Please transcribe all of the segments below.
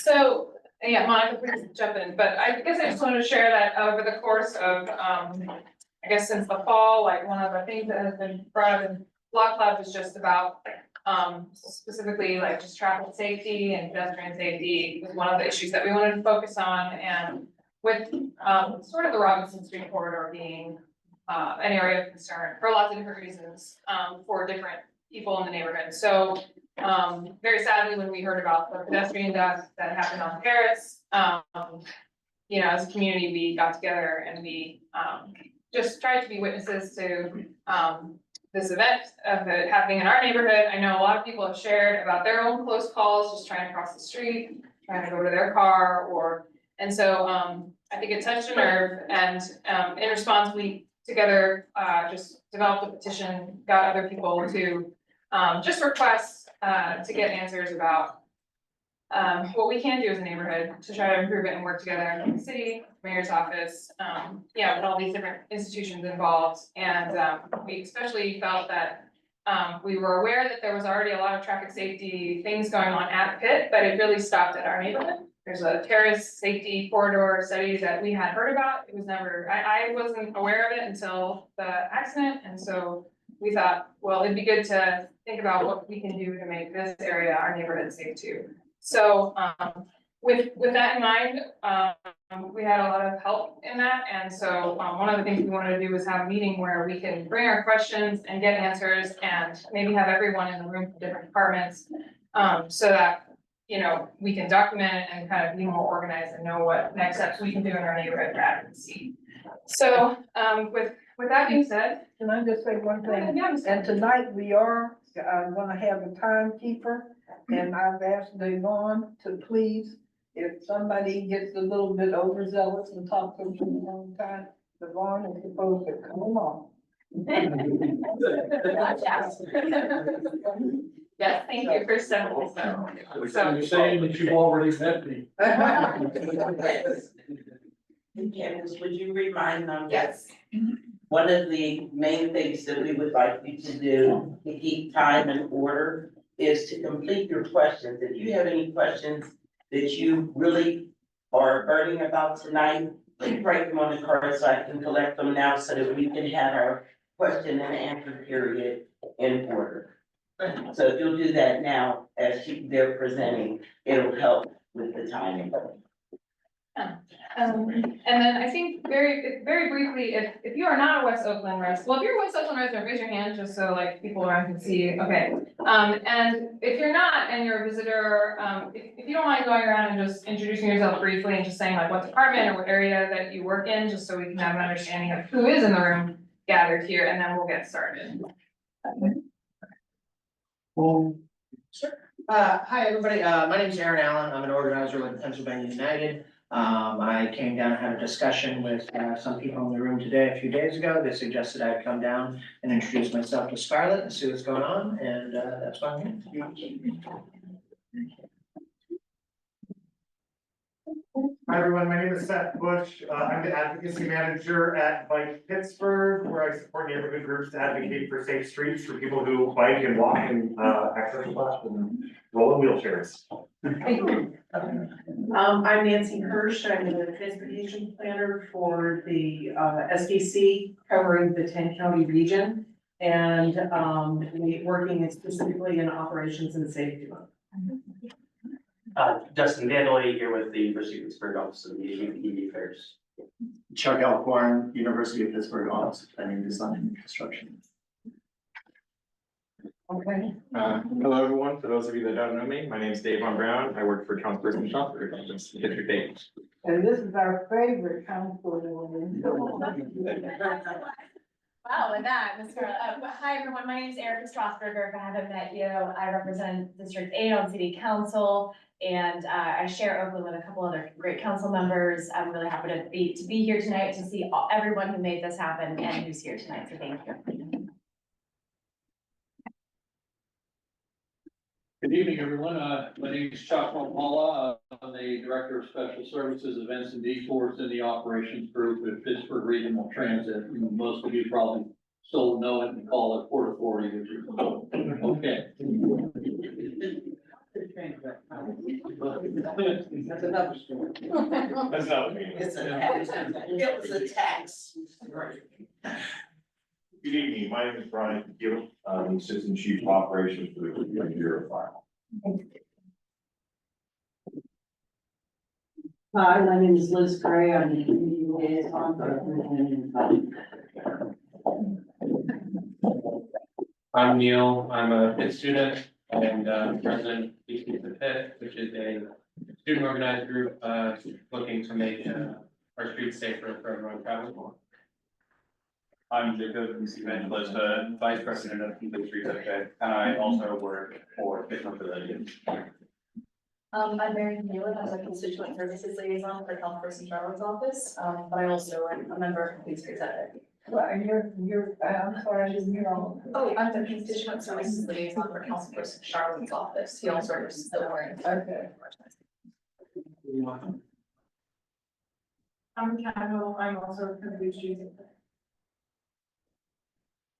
So, yeah, Monica, please jump in, but I guess I just wanted to share that over the course of, I guess since the fall, like one of the things that has been brought up in Block Club is just about, specifically like just traffic safety and pedestrian safety was one of the issues that we wanted to focus on, and with, sort of the Robinson Street corridor being, an area of concern for lots of different reasons, for different people in the neighborhood. So, very sadly, when we heard about the pedestrian death that happened on Paris, you know, as a community, we got together and we, just tried to be witnesses to, this event of it happening in our neighborhood. I know a lot of people have shared about their own close calls, just trying to cross the street, trying to go to their car, and so, I think it touched a nerve, and, in response, we together, just developed a petition, got other people to, just request, to get answers about, what we can do as a neighborhood to try to improve it and work together with the city, mayor's office, yeah, with all these different institutions involved. And, we especially felt that, we were aware that there was already a lot of traffic safety things going on at Pitt, but it really stopped at our neighborhood. There's a terrace safety corridor study that we had heard about. It was never, I wasn't aware of it until the accident. And so we thought, well, it'd be good to think about what we can do to make this area, our neighborhood, safe too. So, with that in mind, we had a lot of help in that. And so, one of the things we wanted to do was have a meeting where we can bring our questions and get answers, and maybe have everyone in the room from different departments, so that, you know, we can document it and kind of be more organized and know what next steps we can do in our neighborhood for advocacy. So, with that being said. Can I just say one thing? Yeah, And tonight we are, gonna have a timekeeper, and I've asked Devon to please, if somebody gets a little bit overzealous and talks to them for a long time, Devon is supposed to come along. Yes, thank you for saying so. You're saying that you've already met me. Candace, would you remind them? Yes. One of the main things that we would like you to do to keep time and order is to complete your questions. If you have any questions that you really are burning about tonight, please write them on the card so I can collect them now so that we can have our question and answer period in order. So if you'll do that now, as they're presenting, it'll help with the timing. And then I think very briefly, if you are not a West Oakland resident, well, if you're a West Oakland resident, raise your hand just so like people around can see, okay. And if you're not and you're a visitor, if you don't mind going around and just introducing yourself briefly and just saying like what department or what area that you work in, just so we can have an understanding of who is in the room gathered here, and then we'll get started. Sure. Hi, everybody. My name is Aaron Allen. I'm an organizer with Pennsylvania United. I came down and had a discussion with some people in the room today, a few days ago. They suggested I'd come down and introduce myself to Scarlett and see what's going on, and that's why I'm here. Hi, everyone. My name is Seth Bush. I'm the advocacy manager at Bike Pittsburgh, where I support neighborhood groups to advocate for safe streets for people who bike and walk and access bus and roll in wheelchairs. I'm Nancy Hirsch. I'm the transportation planner for the SDC covering the 10-county region, and working specifically in operations and safety. Justin Vandalay here with the University of Pittsburgh Office of Media and Community Affairs. Chuck Alcorn, University of Pittsburgh Office of Planning, Design, and Construction. Okay. Hello, everyone. For those of you that don't know me, my name is Davon Brown. I work for Councilperson Shopper, District 8. And this is our favorite councilwoman. Wow, with that, Ms. Scarlett. Hi, everyone. My name is Erica Strasburger. If I haven't met you, I represent District 8 on City Council, and I share Oakland with a couple other great council members. I'm really happy to be here tonight to see everyone who made this happen and who's here tonight. So thank you. Good evening, everyone. My name is Chuck Paula. I'm the Director of Special Services, Events and Detours in the Operations Group at Pittsburgh Regional Transit. Most of you probably still know it and call it Port Authority, which is okay. That's another story. That's not what I mean. It's a tax, it was a tax. Good evening, my name is Brian Gill, Assistant Chief of Operations for the Bureau of Fire. Hi, my name is Liz Gray, I'm the community liaison for I'm Neil, I'm a Pitt student and president of the Pitt, which is a student organized group looking to make our streets safer for everyone traveling. I'm Jacob Evangelist, Vice President of Complete Streets at Pitt, and I also work for Pitt Mobility. I'm Mary Nealon, I'm a constituent services liaison for Councilperson Charlotte's office, but I also am a member of Complete Streets at Well, I'm sorry, I didn't hear all of it. Oh, I'm the constituent services liaison for Councilperson Charlotte's office, he also works the warrant. Okay. I'm Kendall, I'm also Complete Streets.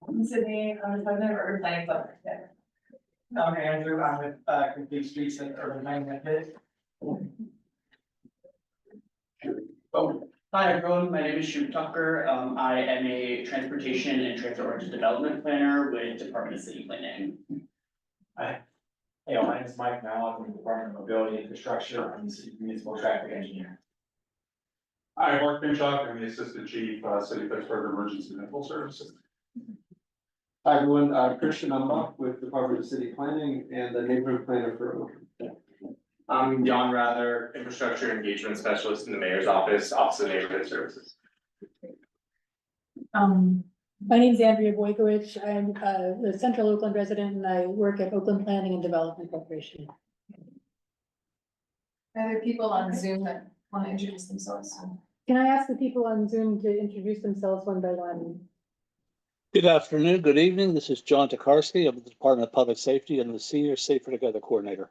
I'm Sydney, I've never heard names of it. I'm Andrew, I'm with Complete Streets and Urban Planning at Pitt. Hi, everyone. My name is Shoot Tucker. I am a transportation and transit-oriented development planner with Department of City Planning. Hey, my name is Mike Mallett from the Department of Mobility and Infrastructure. I'm the city municipal traffic engineer. Hi, Mark Pinchuk, I'm the Assistant Chief, City of Pittsburgh Emergency Medical Services. Hi, everyone, Christian Umbach with Department of City Planning and the neighborhood planner for Oakland. I'm Jan Rather, Infrastructure Engagement Specialist in the Mayor's Office, Office of Neighborhood Services. My name is Andrea Boykowicz. I'm the Central Oakland resident and I work at Oakland Planning and Development Corporation. Are there people on Zoom that want to introduce themselves? Can I ask the people on Zoom to introduce themselves one by one? Good afternoon, good evening. This is John Tokarski of the Department of Public Safety and the Senior Safer Together Coordinator.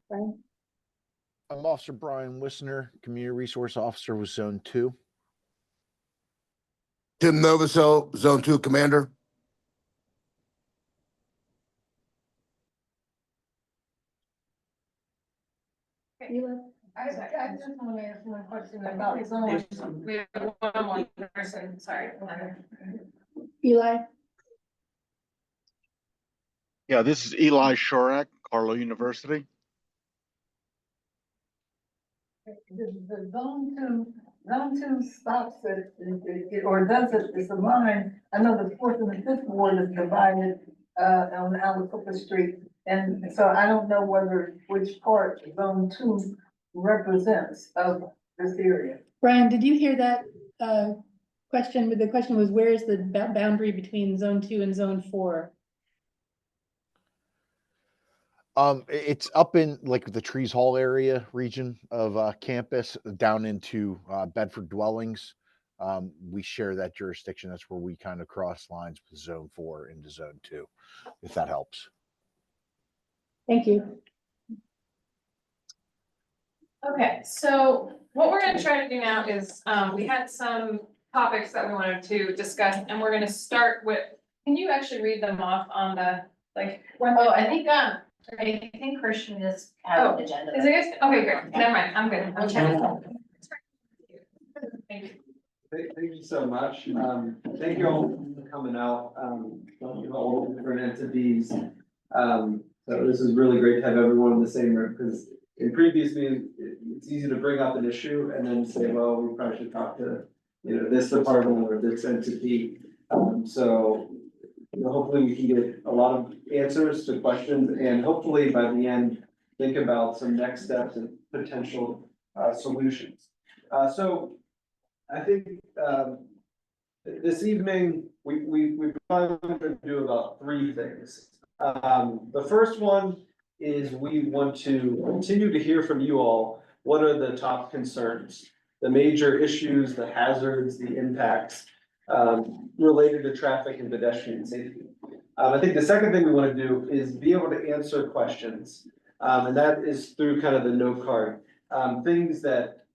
Brian? I'm Officer Brian Wissner, Community Resource Officer with Zone 2. Tim Novosel, Zone 2 Commander. I just want to ask one question about zone. We have one person, sorry. Eli? Yeah, this is Eli Shorak, Carlow University. The zone two stops at, or does it, it's a line, I know the fourth and the fifth ward is divided, on Aliquippa Street. And so I don't know which part zone two represents of this area. Brian, did you hear that question? The question was, where is the boundary between zone 2 and zone 4? It's up in like the Trees Hall area region of campus down into Bedford dwellings. We share that jurisdiction. That's where we kind of cross lines with zone 4 into zone 2, if that helps. Thank you. Okay, so what we're gonna try to do now is, we had some topics that we wanted to discuss, and we're gonna start with, can you actually read them off on the, like? Oh, I think Christian is have an agenda. Is it, okay, great, never mind, I'm good, I'm checking. Thank you. Thank you so much. Thank you all for coming out, all the different entities. So this is really great to have everyone in the same room, because in previous meetings, it's easy to bring up an issue and then say, well, we probably should talk to, this department or this entity. So hopefully we can get a lot of answers to questions and hopefully by the end, think about some next steps and potential solutions. So I think this evening, we're probably going to do about 3 things. The first one is we want to continue to hear from you all. What are the top concerns, the major issues, the hazards, the impacts related to traffic and pedestrian safety? I think the second thing we want to do is be able to answer questions. And that is through kind of the note card, things that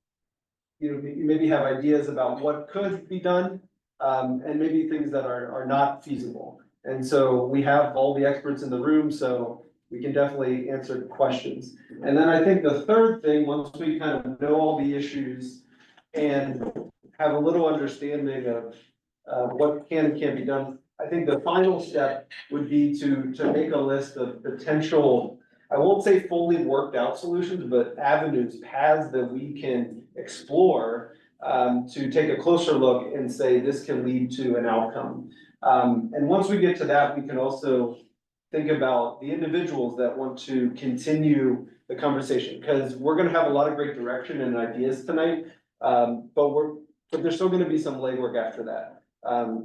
you maybe have ideas about what could be done, and maybe things that are not feasible. And so we have all the experts in the room, so we can definitely answer questions. And then I think the third thing, once we kind of know all the issues and have a little understanding of what can and can't be done, I think the final step would be to make a list of potential, I won't say fully worked out solutions, but avenues, paths that we can explore to take a closer look and say this can lead to an outcome. And once we get to that, we can also think about the individuals that want to continue the conversation, because we're gonna have a lot of great direction and ideas tonight. But there's still gonna be some legwork after that.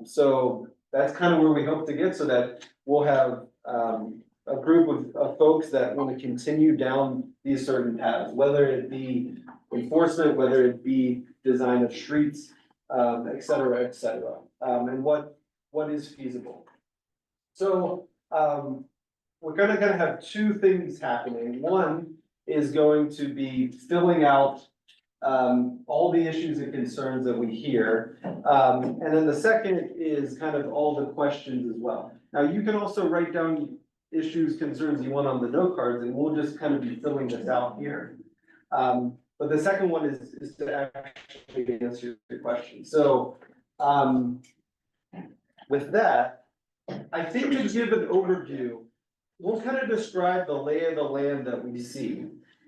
So that's kind of where we hope to get, so that we'll have a group of folks that want to continue down these certain paths, whether it be enforcement, whether it be design of streets, et cetera, et cetera. And what is feasible. So we're gonna have two things happening. One is going to be filling out all the issues and concerns that we hear. And then the second is kind of all the questions as well. Now, you can also write down issues, concerns you want on the note cards, and we'll just kind of be filling this out here. But the second one is to actually answer your question. So with that, I think to give an overview, we'll kind of describe the lay of the land that we see.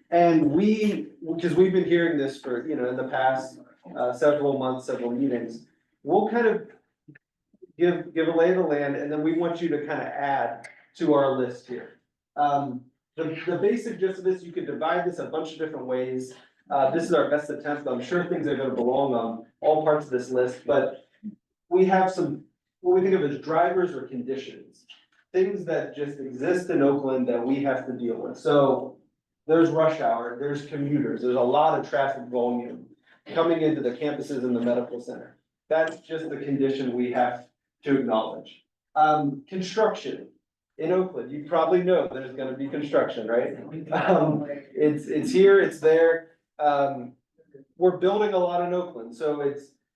And because we've been hearing this for, in the past several months, several meetings, we'll kind of give a lay of the land, and then we want you to kind of add to our list here. The basic gist of this, you could divide this a bunch of different ways. This is our best attempt. I'm sure things are gonna belong on all parts of this list, but we have some, what we think of as drivers or conditions, things that just exist in Oakland that we have to deal with. So there's rush hour, there's commuters, there's a lot of traffic volume coming into the campuses and the medical center. That's just the condition we have to acknowledge. Construction in Oakland, you probably know there's gonna be construction, right? It's here, it's there. We're building a lot in Oakland, so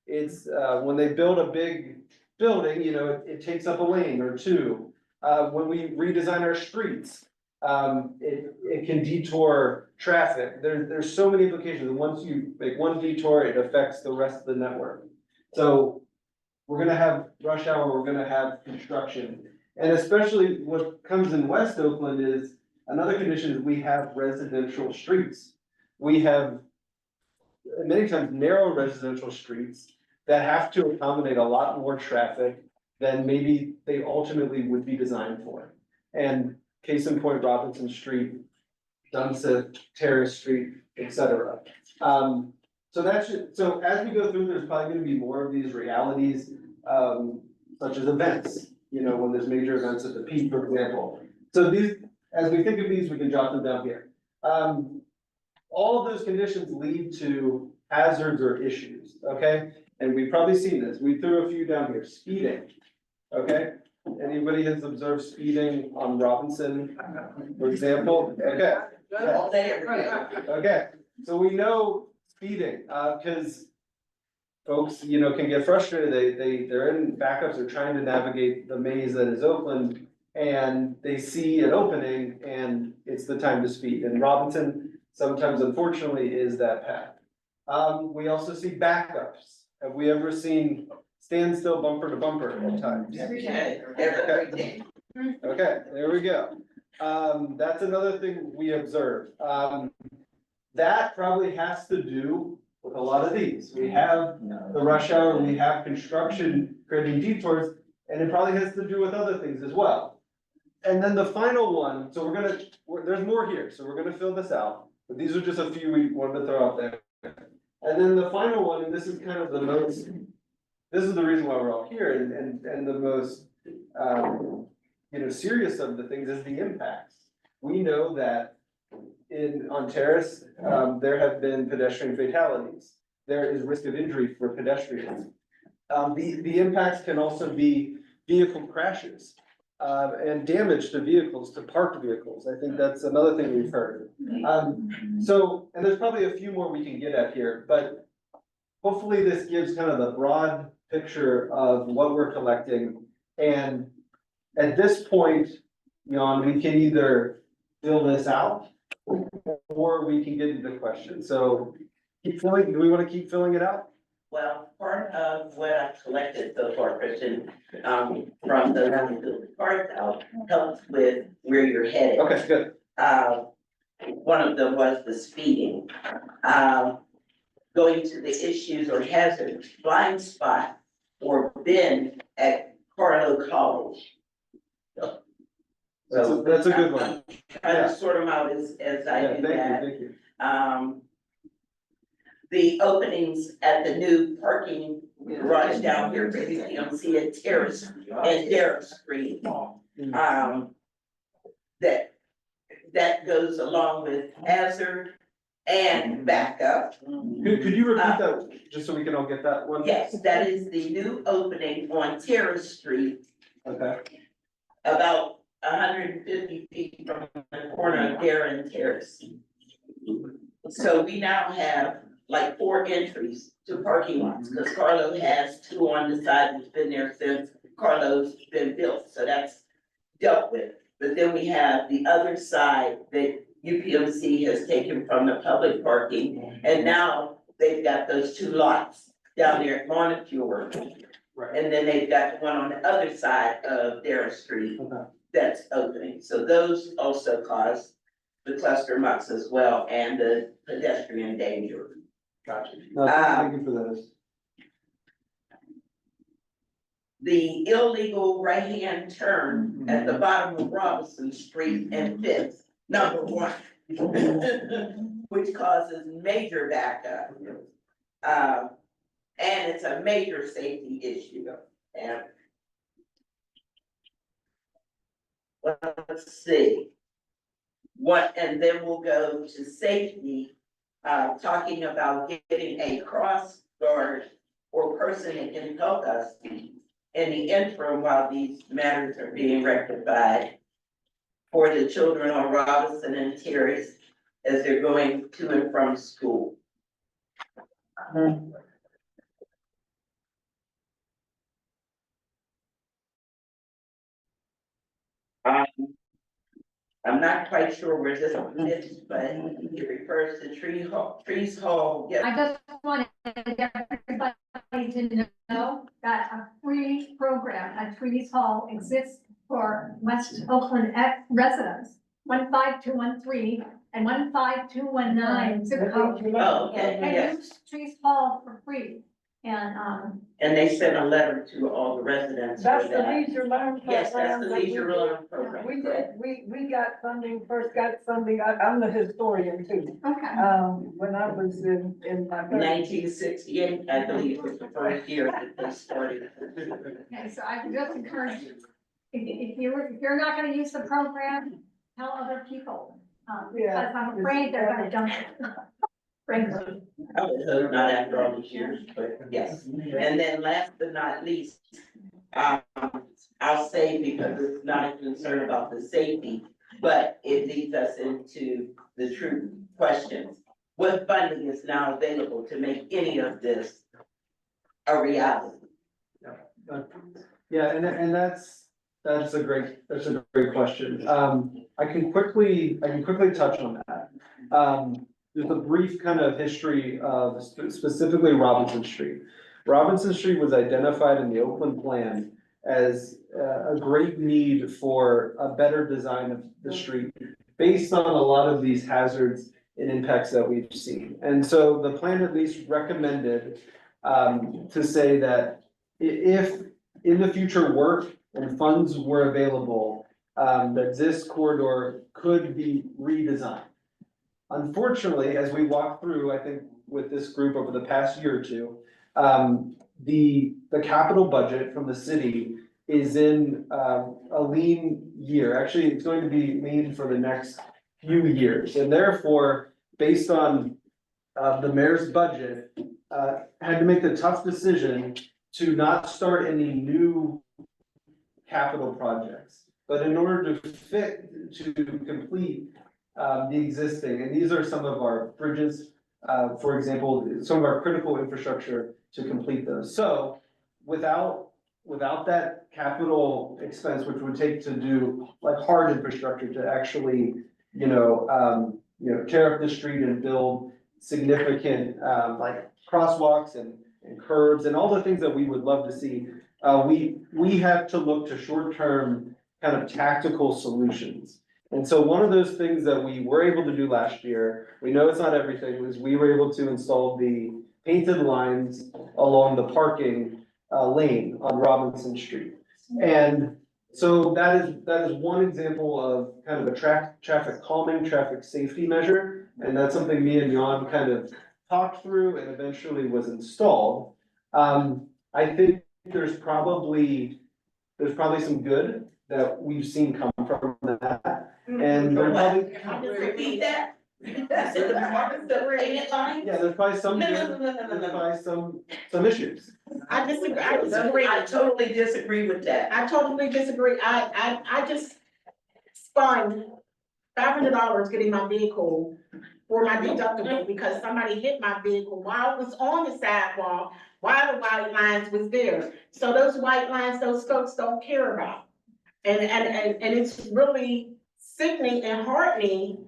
it's when they build a big building, it takes up a lane or two. When we redesign our streets, it can detour traffic. There's so many implications, and once you make one detour, it affects the rest of the network. So we're gonna have rush hour, we're gonna have construction. And especially what comes in West Oakland is, another condition is we have residential streets. We have many times narrow residential streets that have to accommodate a lot more traffic than maybe they ultimately would be designed for. And case in point, Robinson Street, Dunset Terrace Street, et cetera. So as we go through, there's probably gonna be more of these realities, such as events, when there's major events at the peak, for example. So these, as we think of these, we can jot them down here. All of those conditions lead to hazards or issues, okay? And we've probably seen this. We threw a few down here. Speeding, okay? Anybody has observed speeding on Robinson, for example? Okay. All day, every day. Okay, so we know speeding, because folks, can get frustrated. They're in backups, they're trying to navigate the maze that is Oakland, and they see an opening and it's the time to speed. And Robinson sometimes, unfortunately, is that path. We also see backups. Have we ever seen standstill bumper to bumper at times? Every day, every day. Okay, there we go. That's another thing we observe. That probably has to do with a lot of these. We have the rush hour, we have construction creating detours, and it probably has to do with other things as well. And then the final one, so there's more here, so we're gonna fill this out, but these are just a few we wanted to throw out there. And then the final one, and this is kind of this is the reason why we're all here, and the most, serious of the things is the impacts. We know that on Terrace, there have been pedestrian fatalities. There is risk of injury for pedestrians. The impacts can also be vehicle crashes, and damage to vehicles, to parked vehicles. I think that's another thing we've heard. And there's probably a few more we can get at here, but hopefully this gives kind of the broad picture of what we're collecting. And at this point, Jan, we can either fill this out or we can get into the question. So keep filling, do we want to keep filling it out? Well, part of what I've collected so far, Christian, from the cards out, helps with where you're headed. Okay, good. One of them was the speeding. Going to the issues or hazards, blind spot or bin at Carlo College. That's a good one. I'm trying to sort them out as I do that. Thank you. The openings at the new parking garage down here, basically, I'm seeing Terrace and Derrick Street. That goes along with hazard and backup. Could you repeat that, just so we can all get that one? Yes, that is the new opening on Terrace Street, Okay. about 150 feet from the corner of Darren Terrace. So we now have like 4 entries to parking lots, because Carlo has 2 on the side that's been there since Carlo's been built, so that's dealt with. But then we have the other side that UPMC has taken from the public parking, and now they've got those 2 lots down there at Montefiore. Right. And then they've got one on the other side of Darren Street that's opening. So those also cause the cluster mucks as well and the pedestrian danger. Gotcha. No, thank you for those. The illegal right-hand turn at the bottom of Robinson Street and Fifth, number 1. Which causes major backup. And it's a major safety issue. And let's see. And then we'll go to safety, talking about getting a cross guard or person that can help us in the interim while these matters are being rectified for the children on Robinson and Terrace as they're going to and from school. I'm not quite sure where this fits, but it refers to Trees Hall. Yeah. I just wanted everybody to know that a free program at Trees Hall exists for West Oakland residents, 15213 and 15219 zip code. Oh, okay, They yes. use Trees Hall for free, and And they sent a letter to all the residents for That's the that. leisure learn program. Yes, that's the that we leisure did. learn program. We did, we got funding, first got funding, I'm the historian too. okay. When I was in my. 1968, I believe, was the first year that they started. Okay, so I just encourage you, if you're not gonna use the program, tell other people, because I'm afraid they're gonna dump it. Frankly. I would hope not after all these years, but yes. And then last but not least, I'll say, because it's not a concern about the safety, but it leads us into the true questions. What funding is now available to make any of this a reality? Yeah, and that's a great question. I can quickly touch on that. Just a brief kind of history of specifically Robinson Street. Robinson Street was identified in the Oakland plan as a great need for a better design of the street based on a lot of these hazards and impacts that we've seen. And so the plan at least recommended to say that if in the future work and funds were available, that this corridor could be redesigned. Unfortunately, as we walk through, I think with this group over the past year or two, the capital budget from the city is in a lean year. Actually, it's going to be lean for the next few years. And therefore, based on the mayor's budget, had to make the tough decision to not start any new capital projects. But in order to complete the existing, and these are some of our bridges, for example, some of our critical infrastructure to complete those. So without without that capital expense, which would take to do like hard infrastructure to actually, tear up the street and build significant, like crosswalks and curbs and all the things that we would love to see. We have to look to short-term kind of tactical solutions. And so one of those things that we were able to do last year, we know it's not everything, was we were able to install the painted lines along the parking lane on Robinson Street. And so that is one example of kind of a traffic calming, traffic safety measure. And that's something me and Jan kind of talked through and eventually was installed. I think there's probably some good that we've seen come from that. And there's probably. Can you repeat that? Yeah, there's probably some No, good, no, no, no, no, there's no. probably some issues. I disagree, I totally disagree with that. I totally disagree. I just spent $500 getting my vehicle for my deductible because somebody hit my vehicle while it was on the sidewalk, while the white lines was there. So those white lines, those folks don't care about. And it's really sickening and heartening,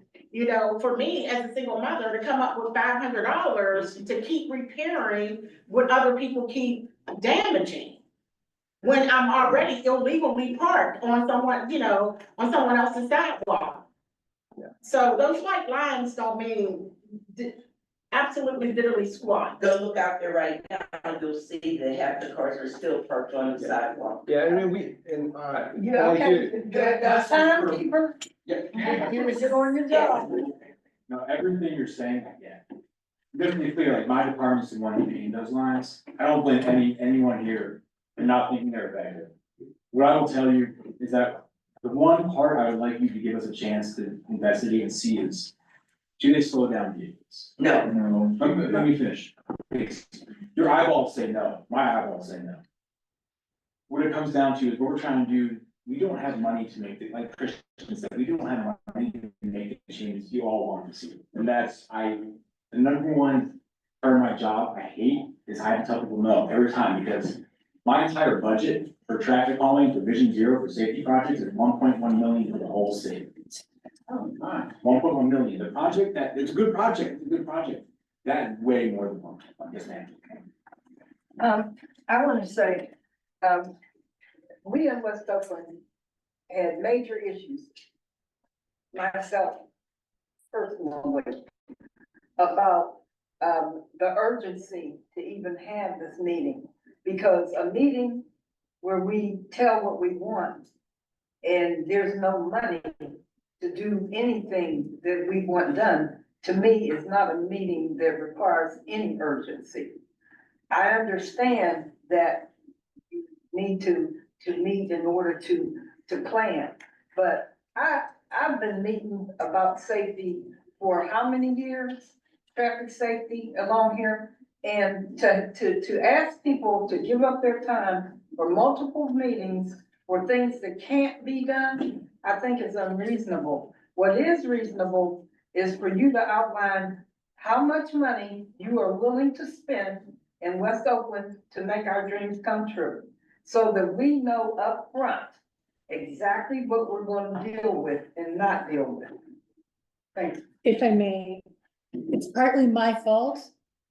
for me as a single mother to come up with $500 to keep repairing what other people keep damaging. When I'm already illegally parked on someone, on someone else's sidewalk. Yeah. So those white lines don't mean absolutely diddly squat. Go look out there right now, and you'll see that half the cars are still parked on the sidewalk. Yeah, and The timekeeper, Yeah. you was on your job. No, everything you're saying, yeah. Just to be clear, like my department's the one paying those lines. I don't blame anyone here for not thinking they're effective. What I will tell you is that the one part I would like you to give us a chance to investigate and see is, do they slow down vehicles? No. No. Let me finish. Your eyeballs say no, my eyeballs say no. What it comes down to is what we're trying to do, we don't have money to make it, like Christian said, we don't have money to make the changes you all want to see. And that's, the number one part of my job I hate is I have to tell people no every time, because my entire budget for traffic calming for Vision Zero for safety projects is 1.1 million for the whole state. Oh, my, 1.1 million, the project it's a good project, that way more than one, yes, ma'am. I want to say, we in West Oakland had major issues. Myself, personally, about the urgency to even have this meeting. Because a meeting where we tell what we want and there's no money to do anything that we want done, to me, is not a meeting that requires any urgency. I understand that you need to meet in order to plan, but I've been meeting about safety for how many years? Traffic safety along here, and to ask people to give up their time for multiple meetings for things that can't be done, I think is unreasonable. What is reasonable is for you to outline how much money you are willing to spend in West Oakland to make our dreams come true, so that we know upfront exactly what we're going to deal with and not deal with. Thanks. If I may, it's partly my fault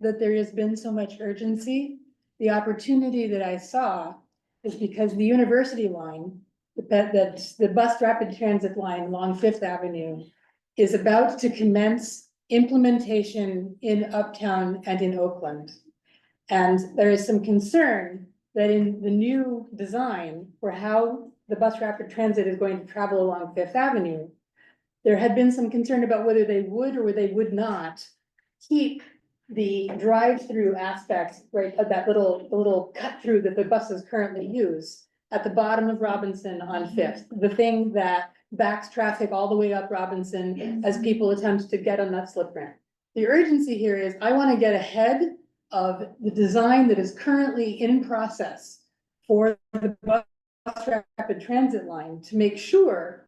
that there has been so much urgency. The opportunity that I saw is because the university line, that's the bus rapid transit line along Fifth Avenue, is about to commence implementation in Uptown and in Oakland. And there is some concern that in the new design for how the bus rapid transit is going to travel along Fifth Avenue, there had been some concern about whether they would or they would not keep the drive-through aspect, right, of that little cut through that the buses currently use at the bottom of Robinson on Fifth, the thing that backs traffic all the way up Robinson as people attempt to get on that slip ramp. The urgency here is I want to get ahead of the design that is currently in process for the bus rapid transit line to make sure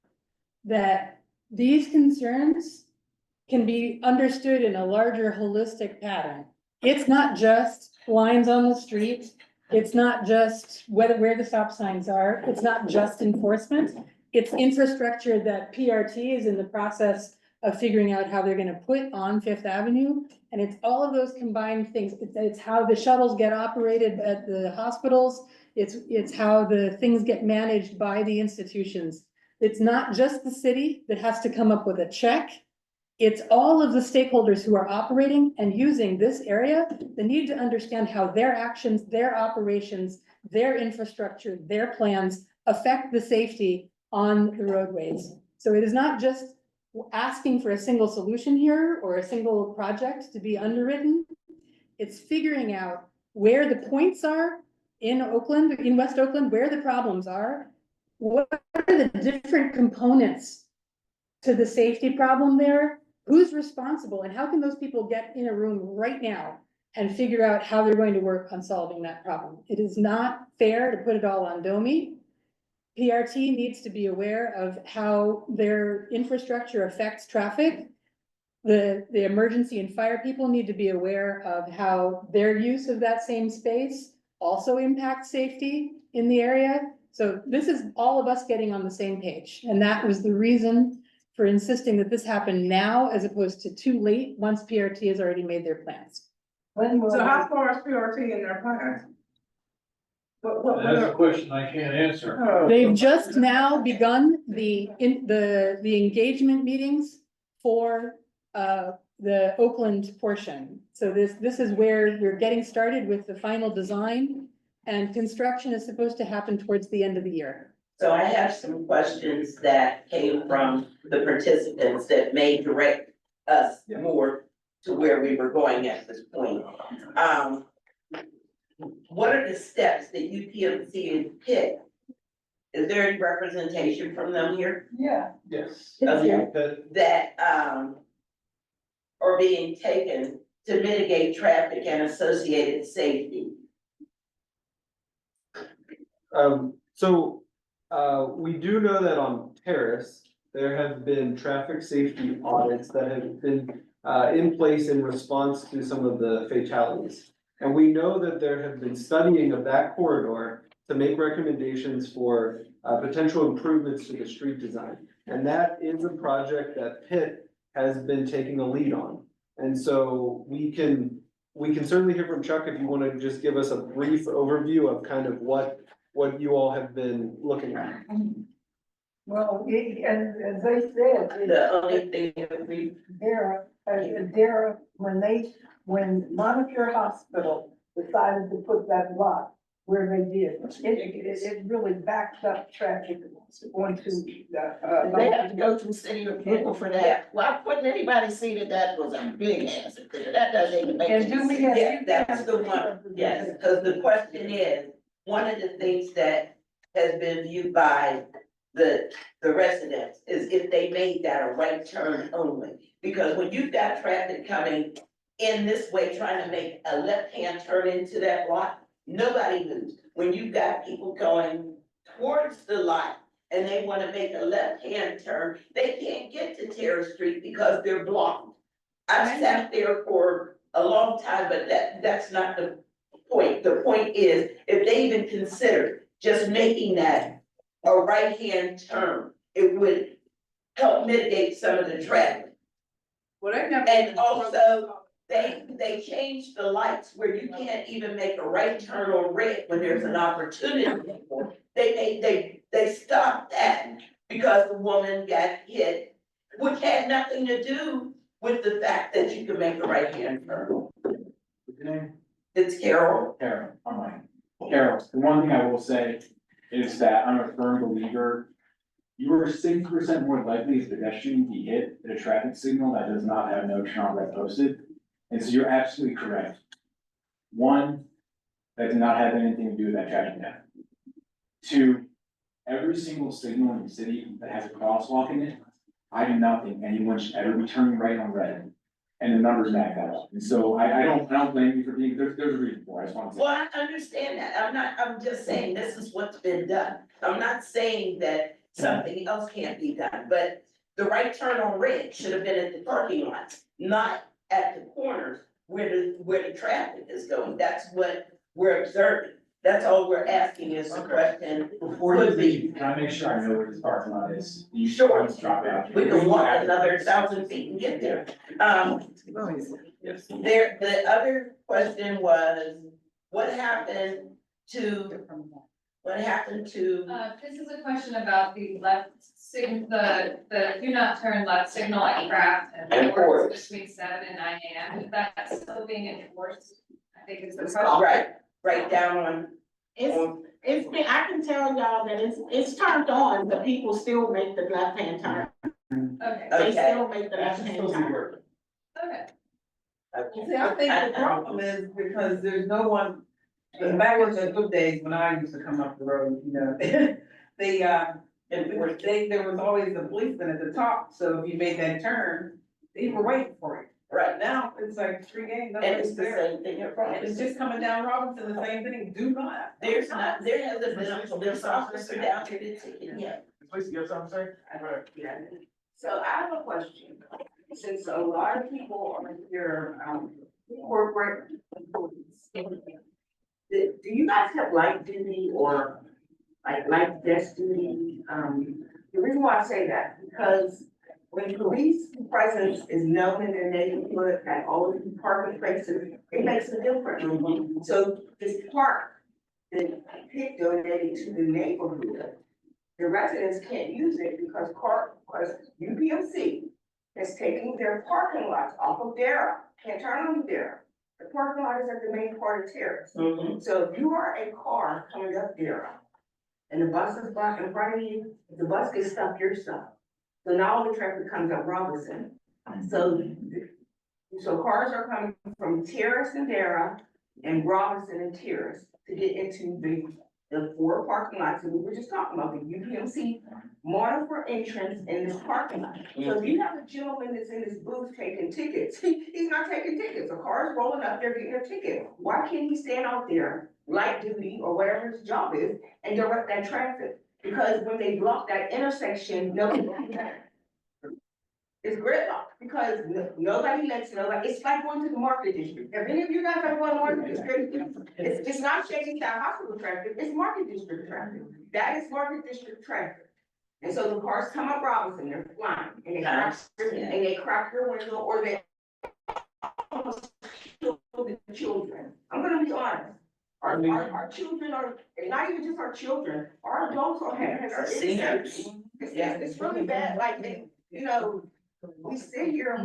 that these concerns can be understood in a larger holistic pattern. It's not just lines on the street It's not just where the stop signs are, it's not just enforcement. It's infrastructure that PRT is in the process of figuring out how they're gonna put on Fifth Avenue. And it's all of those combined things. It's how the shuttles get operated at the hospitals. It's how the things get managed by the institutions. It's not just the city that has to come up with a check. It's all of the stakeholders who are operating and using this area that need to understand how their actions, their operations, their infrastructure, their plans affect the safety on the roadways. So it is not just asking for a single solution here or a single project to be underwritten. It's figuring out where the points are in Oakland, in West Oakland, where the problems are. What are the different components to the safety problem there? Who's responsible and how can those people get in a room right now and figure out how they're going to work on solving that problem? It is not fair to put it all on DOMI. PRT needs to be aware of how their infrastructure affects traffic. The emergency and fire people need to be aware of how their use of that same space also impacts safety in the area. So this is all of us getting on the same page. And that was the reason for insisting that this happen now as opposed to too late, once PRT has already made their plans. So how far is PRT in their plans? That's a question I can't answer. They've just now begun the engagement meetings for the Oakland portion. So this is where we're getting started with the final design, and construction is supposed to happen towards the end of the year. So I have some questions that came from the participants that may direct us more to where we were going at this point. What are the steps that UPMC has picked? Is there any representation from them here? Yeah. Yes. That are being taken to mitigate traffic and associated safety? We do know that on Terrace, there have been traffic safety audits that have been in place in response to some of the fatalities. And we know that there have been studying of that corridor to make recommendations for potential improvements to the street design. And that is a project that Pitt has been taking a lead on. And so we can certainly hear from Chuck if you want to just give us a brief overview of kind of what you all have been looking at. Well, as they said. The only thing that we. When Montefiore Hospital decided to put that block where they did, it really backed up traffic onto the. They have to go through city approval for that. Why couldn't anybody see that was a big ass? That doesn't even make And any do we sense. have? Yeah, that's the one, yes, because the question is, one of the things that has been viewed by the residents is if they made that a right turn only. Because when you've got traffic coming in this way, trying to make a left-hand turn into that block, nobody moves. When you've got people going towards the light and they want to make a left-hand turn, they can't get to Terrace Street because they're blocked. I've sat there for a long time, but that's not the point. The point is, if they even consider just making that a right-hand turn, it would help mitigate some of the traffic. And also, they changed the lights where you can't even make a right turn on red when there's an opportunity. They stopped that because the woman got hit, which had nothing to do with the fact that you can make a right-hand turn. What's your name? It's Carol. Carol, all right. Carol, the one thing I will say is that I'm a firm believer, you are 60% more likely as a pedestrian to be hit at a traffic signal that does not have no turn on red posted. And so you're absolutely correct. One, that did not have anything to do with that traffic count. Two, every single signal in the city that has a crosswalk in it, I do not think anyone should ever be turning right on red. And the numbers back that up. And so I don't blame you for being, there's a reason for it, I just want to say. Well, I understand that. I'm just saying this is what's been done. I'm not saying that something else can't be done, but the right turn on red should have been at the parking lots, not at the corners where the traffic is going. That's what we're observing. That's all we're asking is the question. Before you Could be. leave, can I make sure I know where this parking lot is? You Sure. just drop it out. We can walk another 1,000 feet and get there. The other question was, what happened to, This is a question about the left the do not turn left signal at Craft and And Fords Fords. between 7 and 9 AM. Is that still being enforced? I think it's the It's question. right down on. It's been, I can tell y'all that it's turned on, but people still make the left-hand turn. Okay. They Okay. still make the That's left-hand supposed to be turn. working. Okay. See, I think the problem is because there's no one, back in the good days when I used to come up the road, you know, there was always a policeman at the top, so if you made that turn, they were waiting for you. Right. Now, it's like free game, And it's nobody's the there. same thing at And it's just coming down Robinson, the same thing, do not. there hasn't been a police officer down here to take it yet. Please, you have something to say? So I have a question, since a lot of people are here, corporate employees. Do you guys have light duty or like light desk duty? The reason why I say that, because when police presence is known in their neighborhood at all of the parking places, it makes a difference. So this park that Pitt donated to the neighborhood, the residents can't use it because UPMC is taking their parking lots off of Dara, can't turn on Dara. The parking lot is at the main part of Terrace. So if you are a car coming up Dara and the bus is blocked in front of you, if the bus gets stuck, you're stuck. So now all the traffic comes up Robinson. So cars are coming from Terrace and Dara and Robinson and Terrace to get into the 4 parking lots that we were just talking about, the UPMC model for entrance in this parking lot. So if you have a gentleman that's in this booth taking tickets, he's not taking tickets, a car's rolling up there getting a ticket. Why can't he stand out there, light duty or whatever his job is, and direct that traffic? Because when they block that intersection, nobody. It's gridlock because nobody lets nobody, it's like going to the market district. Have any of you guys ever gone to market district? It's not Shady Town Hospital traffic, it's market district traffic. That is market district traffic. And so the cars come up Robinson, they're flying, and they crack your window or they almost kill the children. I'm gonna be honest. Our children are, and not even just our children, our adults are having. Seniors. It's really bad, like, you know, we sit here,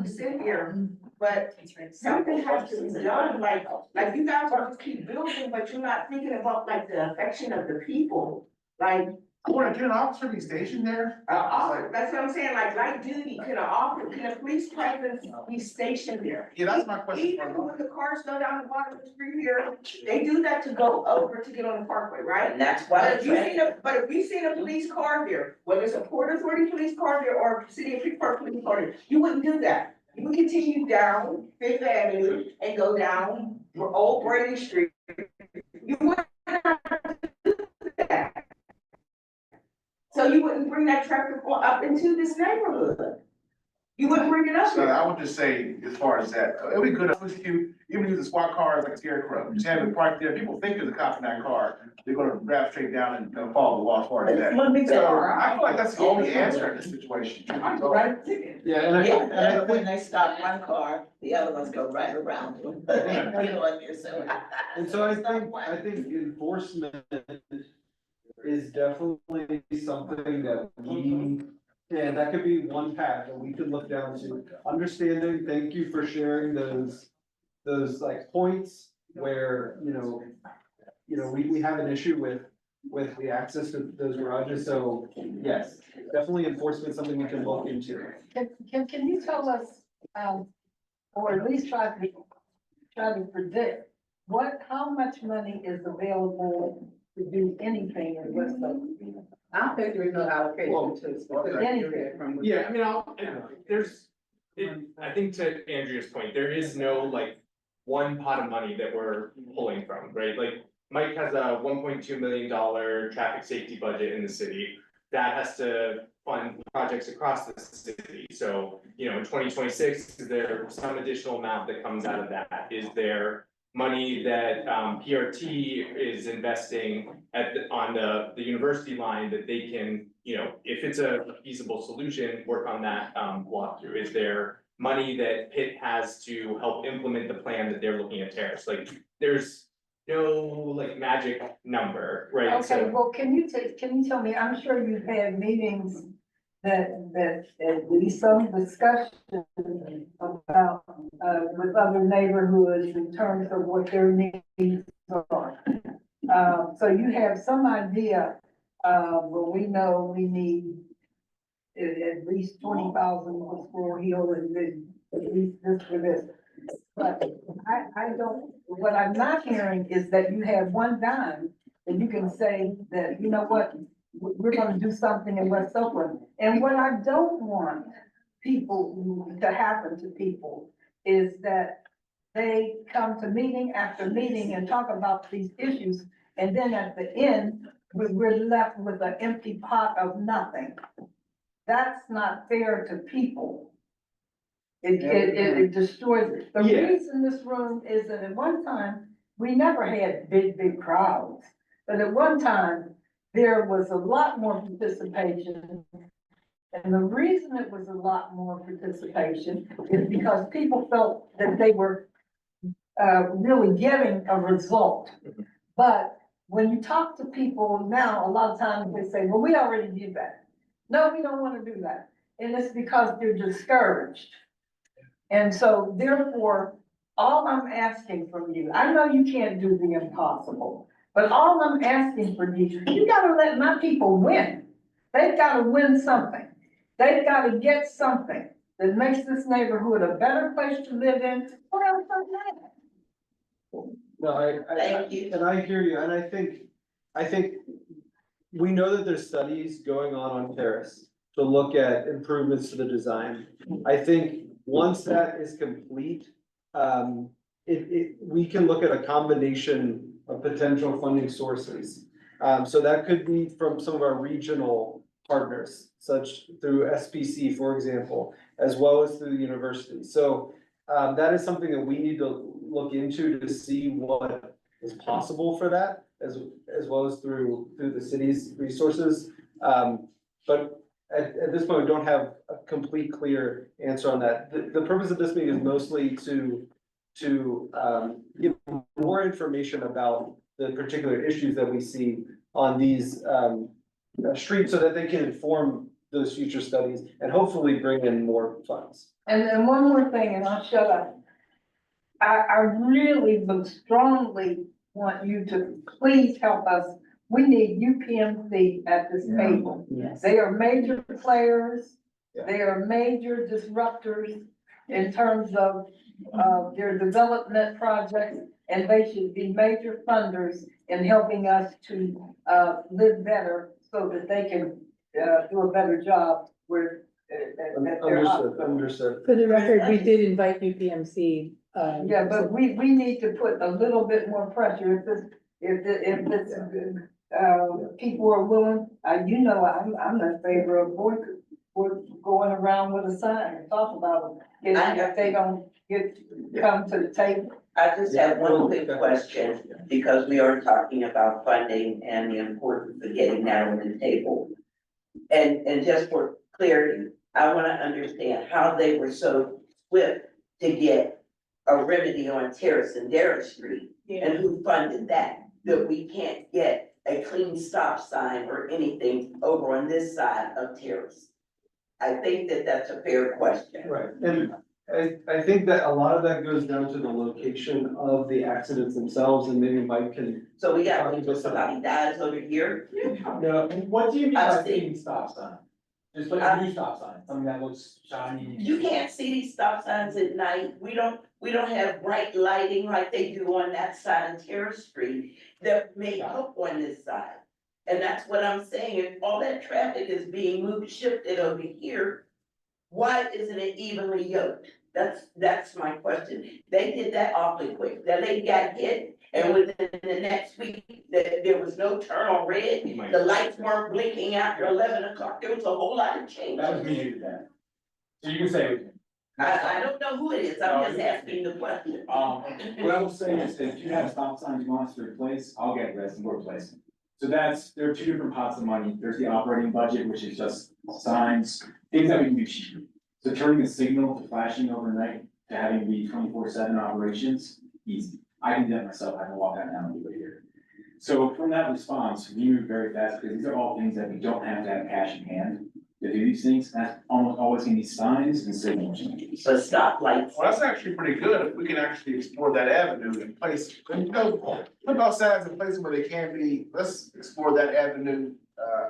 but something has to be done, like you guys want to keep building, but you're not thinking about like the affection of the people, like. Can an officer be stationed there? That's what I'm saying, like light duty, can a police presence be stationed there? Yeah, that's my question. Even when the cars go down the bottom of the street here, they do that to go over to get on the parkway, right? And that's why. But if you've seen a police car there, whether it's a Port Authority police car there or a City of Freeport police car there, you wouldn't do that. You would continue down Fifth Avenue and go down Old Brady Street. You wouldn't do that. So you wouldn't bring that traffic up into this neighborhood. You wouldn't bring it up So here. I would just say, as far as that, it'd be good, if you even use the squad cars like a scarecrow, just have it parked there, people think there's a cop in that car, they're gonna grab straight down and follow the law as far as that. So I feel like that's the only answer in this situation. Yeah, when they stop one car, the other ones go right around them. You know what you're saying? And so I think enforcement is definitely something that and that could be one path that we could look down to. Understanding, thank you for sharing those like points where, we have an issue with the access to those garages, so yes, definitely enforcement, something we can look into. Can you tell us, or at least try to predict, how much money is available to do anything in West Oakland? I don't think there's no allocation to anything. Yeah, I mean, I think to Andrea's point, there is no like one pot of money that we're pulling from, right? Like Mike has a $1.2 million traffic safety budget in the city. That has to fund projects across the city. So, in 2026, is there some additional amount that comes out of that? Is there money that PRT is investing on the university line that they can, you know, if it's a feasible solution, work on that walkthrough? Is there money that Pitt has to help implement the plan that they're looking at terrace? Like, there's no like magic number, right? Okay, So well, can you tell me, I'm sure you've had meetings that at least some discussion about, with other neighborhoods in terms of what their needs are. So you have some idea, but we know we need at least 20,000 for Squirrel Hill and then at least this for this. But I don't, what I'm not hearing is that you have one dime and you can say that, you know what, we're gonna do something in West Oakland. And what I don't want people to happen to people is that they come to meeting after meeting and talk about these issues. And then at the end, we're left with an empty pot of nothing. That's not fair to people. It destroys it. The reason this room is that at one time, we never had big crowds. But at one time, there was a lot more participation. And the reason it was a lot more participation is because people felt that they were really getting a result. But when you talk to people now, a lot of times they say, well, we already did that. No, we don't want to do that. And it's because they're discouraged. And so therefore, all I'm asking from you, I know you can't do the impossible, but all I'm asking for you, you gotta let my people win. They've gotta win something. They've gotta get something that makes this neighborhood a better place to live in, or else I'm not. No, Thank you. and I hear you, and I think we know that there's studies going on Terrace to look at improvements to the design. I think once that is complete, we can look at a combination of potential funding sources. So that could be from some of our regional partners, such through SPC, for example, as well as through the university. So that is something that we need to look into to see what is possible for that, as well as through the city's resources. But at this point, we don't have a complete clear answer on that. The purpose of this meeting is mostly to give more information about the particular issues that we see on these streets so that they can inform those future studies and hopefully bring in more funds. And then one more thing, and I'll shut up. I really but strongly want you to please help us. We need UPMC at this table. Yes. They are major players. Yeah. They are major disruptors in terms of their development projects, and they should be major funders in helping us to live better so that they can do a better job where Understood. For the record, we did invite UPMC. Yeah, but we need to put a little bit more pressure if this, people are willing, you know, I'm in favor of going around with a sign and talk about it. If they don't come to the table. I just have one quick question, because we are talking about funding and the importance of getting that on the table. And just for clarity, I wanna understand how they were so swift to get a remedy on Terrace and Darrah Street, and who funded that we can't get a clean stop sign or anything over on this side of Terrace. I think that that's a fair question. Right, and I think that a lot of that goes down to the location of the accidents themselves, and maybe Mike can. So we got, somebody dies over here. No, what do you mean by I've seen- clean stop sign? Just like a new stop sign, something that looks shiny. You can't see these stop signs at night. We don't have bright lighting like they do on that side of Terrace Street that may help on this side. And that's what I'm saying. If all that traffic is being shifted over here, why isn't it evenly yoked? That's my question. They did that awfully quick. That lady got hit, and within the next week, there was no turn on red. The lights weren't blinking after 11 o'clock. There was a whole lot of change. That was me who did that. So you can say, I don't know who it is, I'm just asking the question. What I will say is that if you have stop signs you want us to replace, I'll get this and we'll replace them. So there are two different pots of money. There's the operating budget, which is just signs, things that we can do cheap. So turning a signal to flashing overnight to having the 24/7 operations, easy. I can do that myself. I can walk out now and do it here. So from that response, we move very fast because these are all things that we don't have to have cash in hand to do these things. That's almost always gonna be signs and signals. So stoplights. Well, that's actually pretty good if we can actually explore that avenue in place, and put those signs in places where they can be, let's explore that avenue,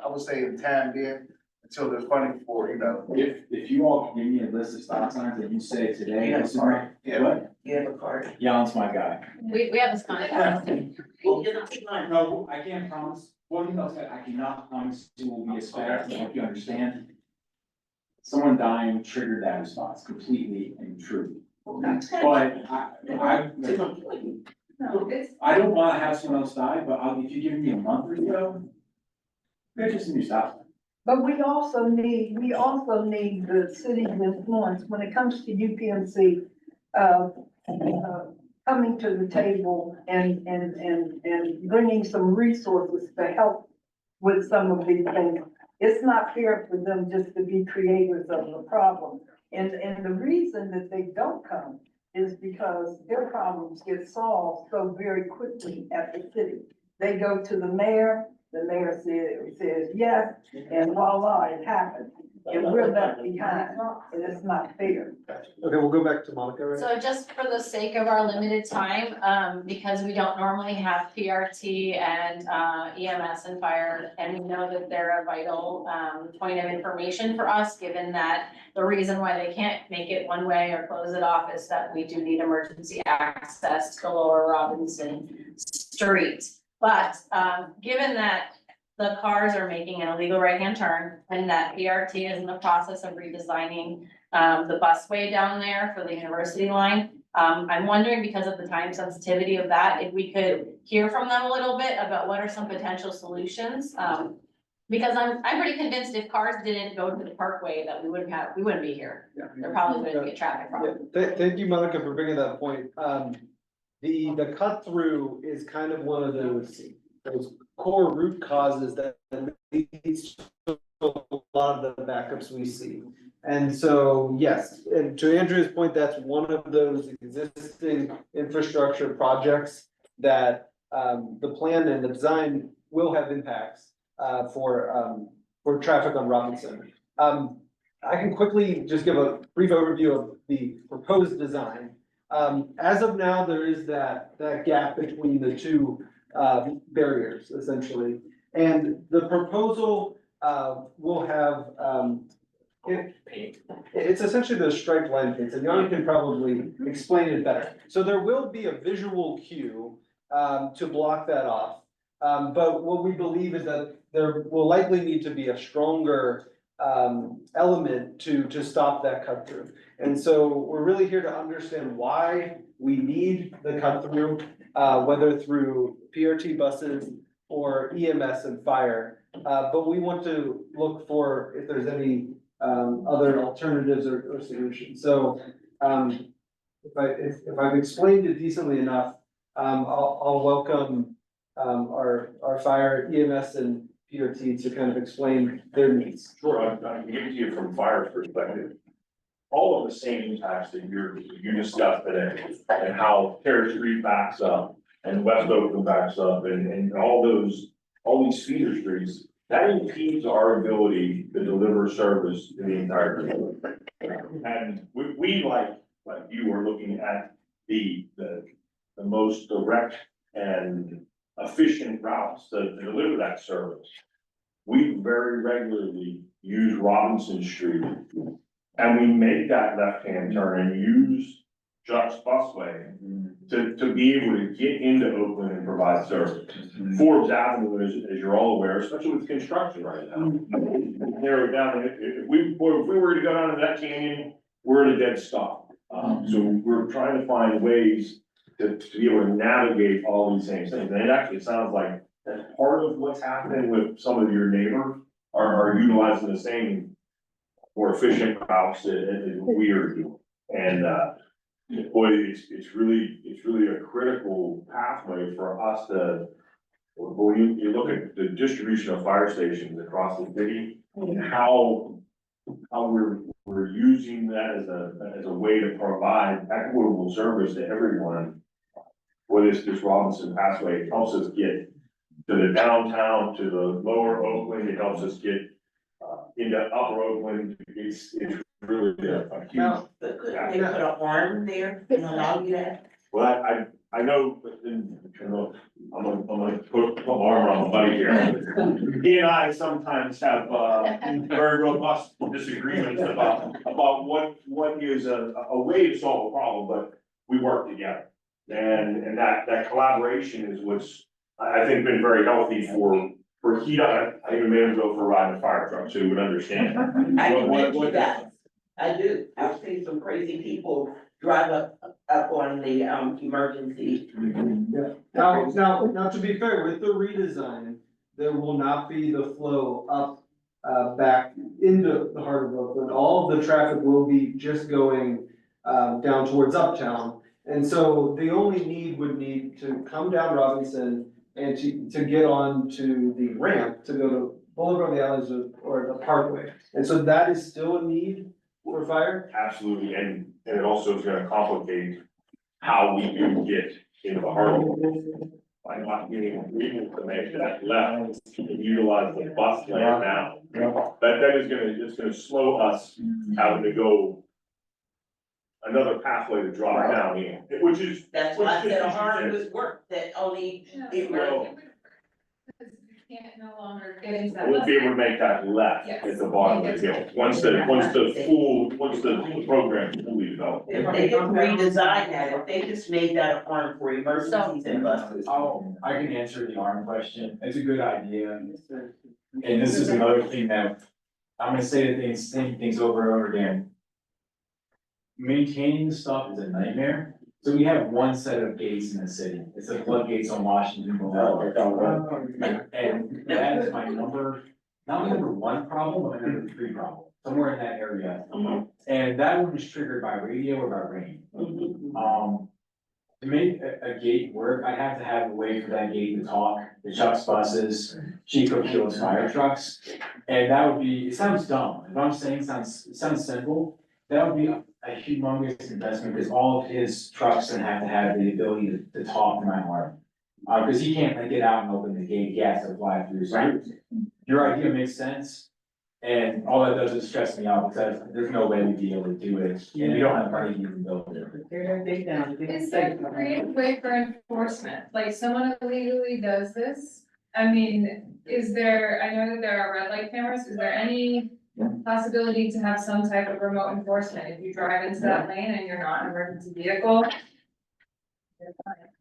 I would say in time being, until there's funding for, If you all can give me a list of stop signs that you say today, You have this is a card. my, what? You have a card. Jan's my guy. We have this contact. No, I can't promise, one thing I'll say, I cannot promise it will be as fast, I hope you understand. Someone dying triggered that response completely and true. But I don't wanna have someone else die, but if you give me a month or so, there's just a new stop. But we also need the city's influence when it comes to UPMC, coming to the table and bringing some resources to help with some of these things. It's not fair for them just to be creators of the problem. And the reason that they don't come is because their problems get solved so very quickly at the city. They go to the mayor says yes, and voila, it happens. And we're left behind, and it's not fair. Okay, we'll go back to Monica, right? So just for the sake of our limited time, because we don't normally have PRT and EMS and fire, and we know that they're a vital point of information for us, given that the reason why they can't make it one way or close it off is that we do need emergency access to Lower Robinson Street. But given that the cars are making an illegal right-hand turn and that PRT is in the process of redesigning the busway down there for the university line, I'm wondering, because of the time sensitivity of that, if we could hear from them a little bit about what are some potential solutions. Because I'm pretty convinced if cars didn't go to the parkway that we wouldn't be here. There probably wouldn't be a traffic problem. Thank you, Monica, for bringing that point. The cut through is kind of one of those core root causes that leads to a lot of the backups we see. And so, yes, and to Andrew's point, that's one of those existing infrastructure projects that the plan and the design will have impacts for traffic on Robinson. I can quickly just give a brief overview of the proposed design. As of now, there is that gap between the two barriers, essentially. And the proposal will have it's essentially the striped line paints, and Jan can probably explain it better. So there will be a visual cue to block that off. But what we believe is that there will likely need to be a stronger element to stop that cut through. And so we're really here to understand why we need the cut through, whether through PRT buses or EMS and fire. But we want to look for if there's any other alternatives or solutions. So if I've explained it decently enough, I'll welcome our fire, EMS and PRT to kind of explain their needs. Sure, I can give it to you from fire's perspective. All of the same impacts that you discussed today, and how Terrace Street backs up, and West Oakland backs up, and all these feeder streets, that impedes our ability to deliver service to the entire community. And we like you are looking at the most direct and efficient routes to deliver that service. We very regularly use Robinson Street, and we make that left-hand turn and use Chuck's Busway to be able to get into Oakland and provide service. Forbes Avenue, as you're all aware, especially with construction right now, narrow it down. If we were to go down to that canyon, we're at a dead stop. So we're trying to find ways to be able to navigate all these same things. And it actually sounds like that part of what's happening with some of your neighbors are utilizing the same more efficient routes that we are doing. And, boy, it's really a critical pathway for us to, when you look at the distribution of fire stations across the city, and how we're using that as a way to provide equitable service to everyone. With this Robinson pathway, it helps us get to the downtown, to the lower Oakland, it helps us get into upper Oakland, it's really a huge. Now, but couldn't they put an arm there and allow you that? Well, I know, but then, I'm gonna put my arm around my buddy here. He and I sometimes have, very robust disagreements about what is a way to solve a problem, but we work together. And that collaboration is what's, I think, been very healthy for heat. I even made him go for a ride in a fire truck, so he would understand. I can mention that. I do. I've seen some crazy people drive up on the, emergency. Yeah. Now, to be fair, with the redesign, there will not be the flow up, back into the heart of Oakland. All of the traffic will be just going, down towards Uptown. And so the only would need to come down Robinson and to get on to the ramp to go to Boulevard, the Alleys, or the Parkway. And so that is still a need for fire? Absolutely, and it also is gonna complicate how we can get into the heart of it. By not getting agreement to make that left and utilize the bus lane now. That is it's gonna slow us having to go another pathway to drop down in, which is. That's why I said a arm would work, that only it Well, You can't no longer get into that. we'll be able to make that left Yes. at the bottom of the hill, once the program is fully developed. If they didn't redesign that, if they just made that an arm for emergencies and buses. I can answer the arm question. It's a good idea. And this is another thing that I'm gonna say the same things over and over again. Maintaining the stuff is a nightmare. So we have one set of gates in the city. It's the floodgates on Washington Boulevard. And that is my not my number one problem, but my number 3 problem, somewhere in that area. And that one was triggered by radio or by rain. To make a gate work, I have to have a way for that gate to talk, the Chuck's buses, Chief O'Keel's fire trucks. And that would be, it sounds dumb, what I'm saying sounds simple, that would be a humongous investment, because all of his trucks gonna have to have the ability to talk to my alarm. Cause he can't like get out and open the gate, gas to fly through, so your idea makes sense. And all that does is stress me out, because there's no way we'd be able to do it, and we don't have money to even build it. Is there a creative way for enforcement, like someone illegally does this? I mean, is there, I know that there are red light cameras, is there any possibility to have some type of remote enforcement if you drive into that lane and you're not an emergency vehicle?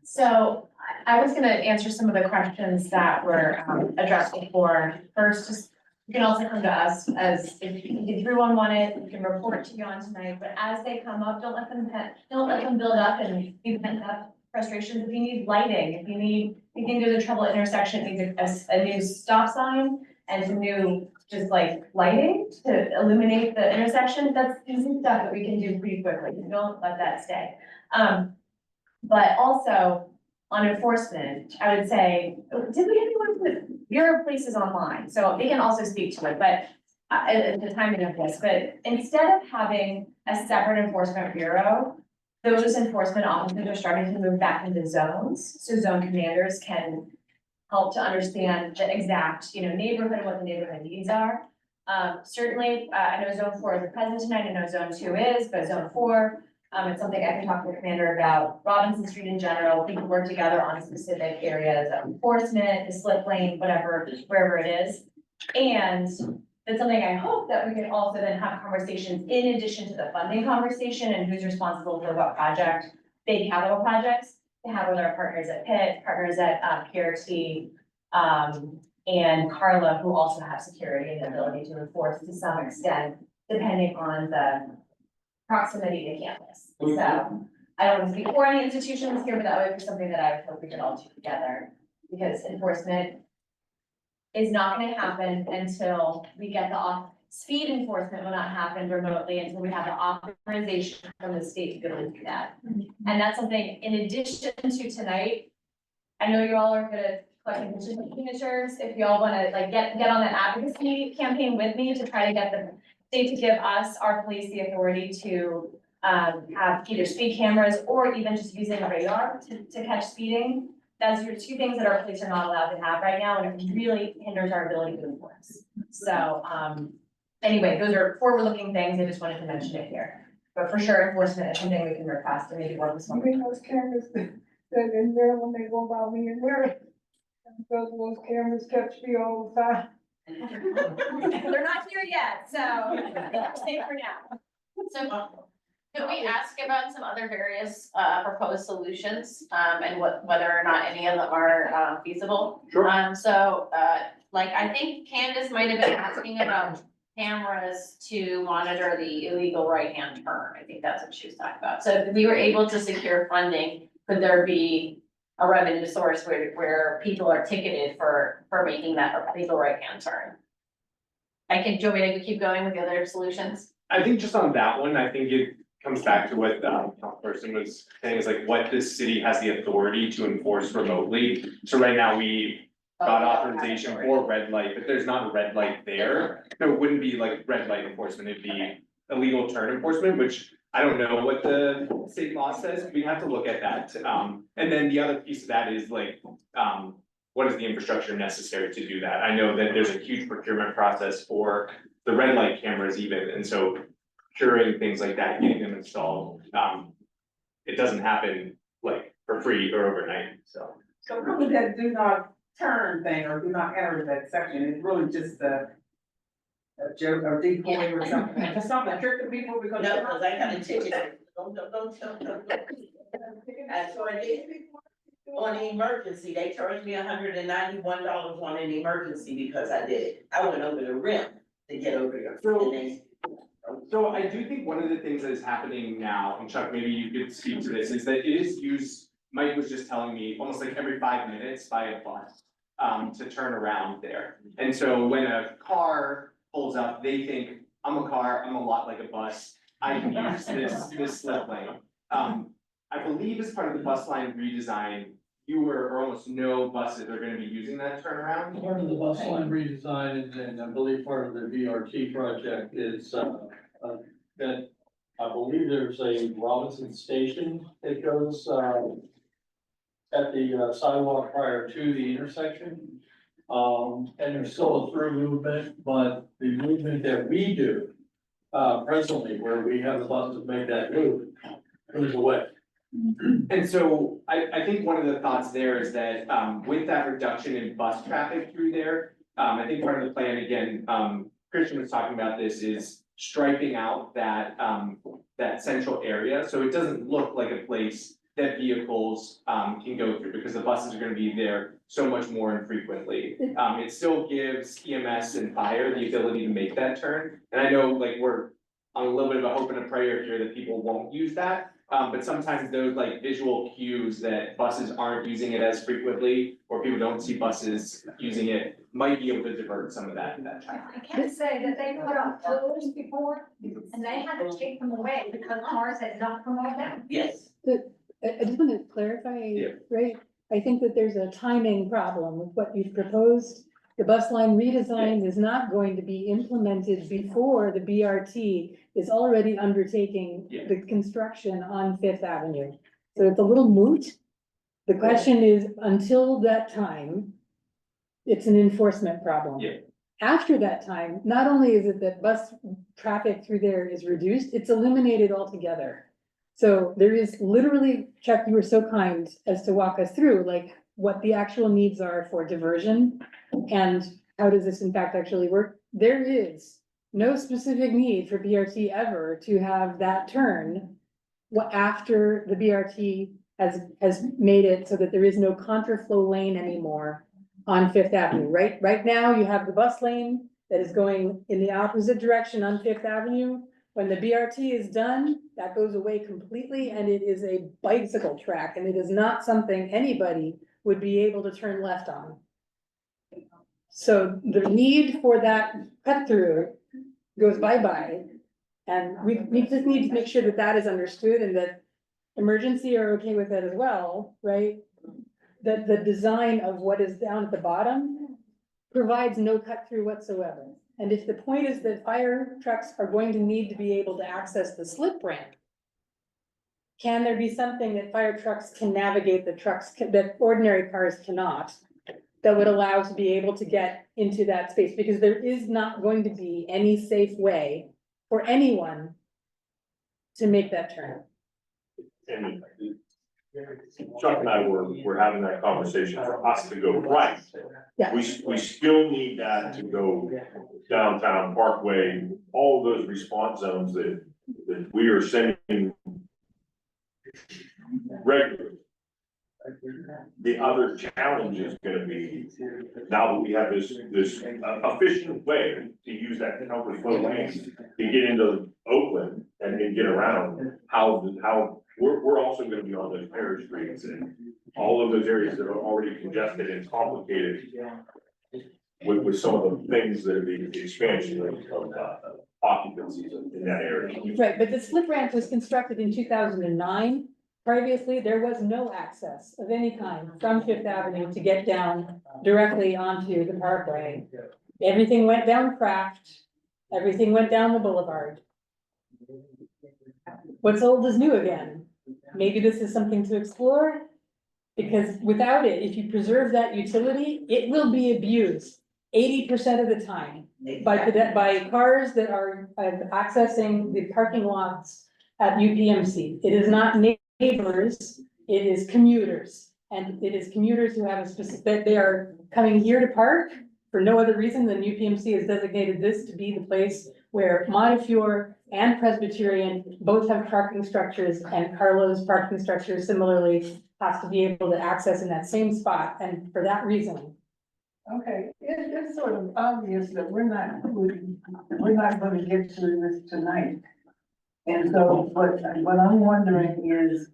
So I was gonna answer some of the questions that were addressed before. First, just, you can also come to us as, if you get through one it, we can report to you on tonight, but as they come up, don't let them build up and you pent up frustrations. If you need lighting, if you think there's a trouble intersection, needs a new stop sign and some new, just like lighting to illuminate the intersection, that's easy stuff that we can do pretty quickly. Don't let that stay. But also on enforcement, I would say, did we have anyone with your place is online, so they can also speak to it, but at the timing of this, but instead of having a separate enforcement bureau, those enforcement officers are starting to move back into zones, so zone commanders can help to understand the exact, neighborhood and what the neighborhood needs are. Certainly, I know zone 4 is present tonight, I know zone 2 is, but zone 4, it's something I can talk to the commander about. Robinson Street in general, we can work together on specific areas of enforcement, the slip lane, whatever, wherever it is. And that's something I hope that we can also then have conversations in addition to the funding conversation and who's responsible for what project, big capital projects, to have with our partners at Pitt, partners at PRT, and Carla, who also have security and the ability to enforce to some extent, depending on the proximity to campus. So I don't want to speak for any institutions here, but that would be something that I would hope we could all do together, because enforcement is not gonna happen until we get speed enforcement will not happen remotely until we have the authorization from the state to be able to do that. And that's something, in addition to tonight, I know you all are good at collecting signatures, if you all wanna like get on that advocacy campaign with me to try to get the state to give us, our police, the authority to have either speed cameras or even just using radar to catch speeding. That's your two things that our police are not allowed to have right now, and it really hinders our ability to enforce. So, anyway, those are forward-looking things, I just wanted to mention it here. But for sure, enforcement is something we can work fast and maybe work with You some. mean those cameras that in there when they go by me and Mary? Those cameras catch me all the time. They're not here yet, so stay for now. So, could we ask about some other various proposed solutions, and whether or not any of them are feasible? Sure. Like, I think Candace might have been asking about cameras to monitor the illegal right-hand turn. I think that's what she was talking about. So if we were able to secure funding, could there be a revenue source where people are ticketed for making that illegal right-hand turn? Do you want me to keep going with the other solutions? I think just on that one, I think it comes back to what the person was saying, is like what this city has the authority to enforce remotely. So right now, we got authorization for red light, but there's not a red light there. So it wouldn't be like red light enforcement, it'd be illegal turn enforcement, which I don't know what the state law says, we have to look at that. And then the other piece of that is like, what is the infrastructure necessary to do that? I know that there's a huge procurement process for the red light cameras even, and so procuring things like that, getting them installed, it doesn't happen like for free or overnight, so. So really that do not turn thing or do not enter that section, it's really just a joke or decoy or something, just something to trick the people because. No, because I got a ticket. Don't tell. That's what I did. On the emergency, they charged me $191 on an emergency because I did it. I went over the rim to get over there. So I do think one of the things that is happening now, and Chuck, maybe you could speak to this, is that it is used, Mike was just telling me, almost like every 5 minutes by a bus, to turn around there. And so when a car pulls up, they think, I'm a car, I'm a lot like a bus, I can use this slip lane. I believe as part of the bus line redesign, fewer or almost no buses are gonna be using that turnaround. Part of the bus line redesign and I believe part of the VRT project is, that I believe there's a Robinson station that goes, at the sidewalk prior to the intersection. And there's still a through movement, but the movement that we do, presently, where we have the buses make that move, goes away. And so I think one of the thoughts there is that, with that reduction in bus traffic through there, I think part of the plan, again, Christian was talking about this, is striping out that, that central area, so it doesn't look like a place that vehicles, can go through, because the buses are gonna be there so much more infrequently. It still gives EMS and fire the ability to make that turn, and I know, like, we're on a little bit of a hope and a prayer here that people won't use that. But sometimes those like visual cues that buses aren't using it as frequently, or people don't see buses using it, might be able to divert some of that traffic. I can say that they put up tolls before, and they had to take them away because cars had not come over them. Yes. I just want to clarify, Yeah. right? I think that there's a timing problem with what you've proposed. The bus line redesign is not going to be implemented before the BRT is already undertaking Yeah. the construction on Fifth Avenue. So it's a little moot. The question is, until that time, it's an enforcement problem. Yeah. After that time, not only is it that bus traffic through there is reduced, it's eliminated altogether. So there is literally, Chuck, you were so kind as to walk us through like what the actual needs are for diversion and how does this in fact actually work? There is no specific need for BRT ever to have that turn after the BRT has made it so that there is no contraflow lane anymore on Fifth Avenue. Right now, you have the bus lane that is going in the opposite direction on Fifth Avenue. When the BRT is done, that goes away completely and it is a bicycle track and it is not something anybody would be able to turn left on. So the need for that cut through goes bye-bye. And we just need to make sure that that is understood and that emergency are okay with that as well, right? That the design of what is down at the bottom provides no cut through whatsoever. And if the point is that fire trucks are going to need to be able to access the slip ramp, can there be something that fire trucks can navigate that ordinary cars cannot? That would allow to be able to get into that space, because there is not going to be any safe way for anyone to make that turn. And Chuck and I were having that conversation for us to go right. Yeah. We still need that to go downtown Parkway, all of those response zones that we are sending regularly. The other challenge is gonna be, now that we have this efficient way to use that counterflow lane to get into Oakland and then get around, how we're also gonna be on those Parish streets and all of those areas that are already congested and complicated with some of the things that are the expansion of occupancies in that area. Right, but the slip ramp was constructed in 2009. Previously, there was no access of any kind from Fifth Avenue to get down directly onto the Parkway. Everything went down Craft, everything went down the boulevard. What's old is new again. Maybe this is something to explore, because without it, if you preserve that utility, it will be abused 80% of the time by cars that are accessing the parking lots at UPMC. It is not neighbors, it is commuters. And it is commuters who have a specific, that they are coming here to park for no other reason than UPMC has designated this to be the place where Montefiore and Presbyterian both have parking structures, and Carlo's parking structure similarly has to be able to access in that same spot, and for that reason. Okay, it's sort of obvious that we're not gonna get through this tonight. And so, what I'm wondering is,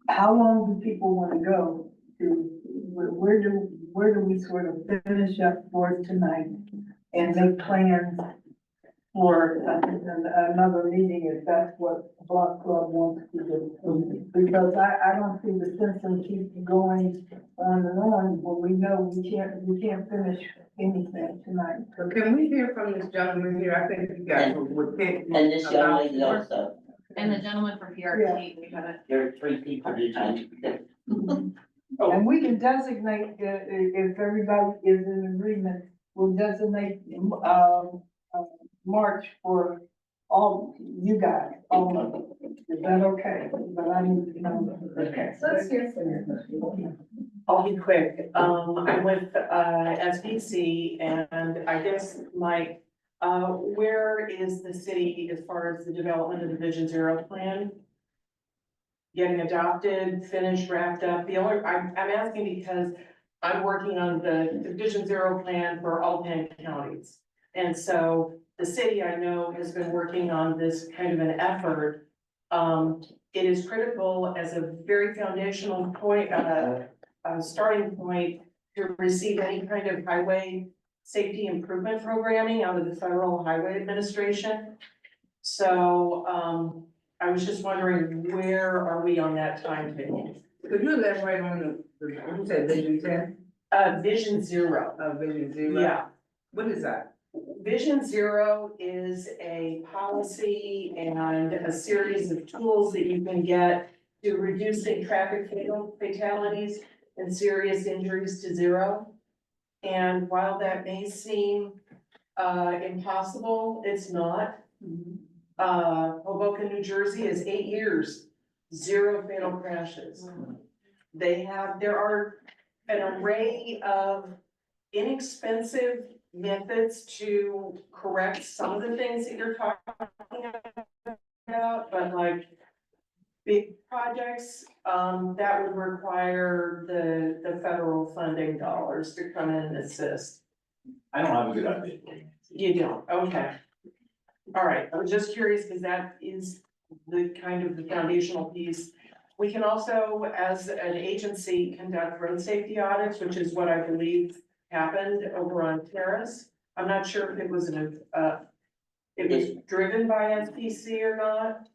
how long do people wanna go to, where do we sort of finish up for tonight? And make plans for another meeting, if that's what Block Club wants to do. Because I don't see the sense in keep going on and on, when we know we can't finish anything tonight. So can we hear from this gentleman here? I think you guys would pick. And this young lady also, And the gentleman for PRT, we have it. there are 3 people trying to. And we can designate, if everybody is in agreement, we'll designate, March for all you guys, all of them. Is that okay? But I need to know. Okay. Let's hear from you. I'll be quick. I'm with, SBC, and I guess, Mike, where is the city as far as the development of the Vision Zero plan? Getting adopted, finished, wrapped up? I'm asking because I'm working on the Vision Zero plan for all 10 counties. And so the city, I know, has been working on this kind of an effort. It is critical as a very foundational point, starting point to receive any kind of highway safety improvement programming out of the Federal Highway Administration. So, I was just wondering, where are we on that timetable? Could you elaborate on you said Vision 10? Vision Zero. Vision 0? Yeah. What is that? Vision Zero is a policy and a series of tools that you can get to reducing traffic fatalities and serious injuries to zero. And while that may seem impossible, it's not. Hoboken, New Jersey is 8 years, 0 fatal crashes. There are an array of inexpensive methods to correct some of the things that you're talking about, but like big projects, that would require the federal funding dollars to come in and assist. I don't have a good update for you. You don't, okay. All right, I was just curious because that is the kind of the foundational piece. We can also, as an agency, conduct road safety audits, which is what I believe happened over on Terrace. I'm not sure if it was it was driven by SPC or not.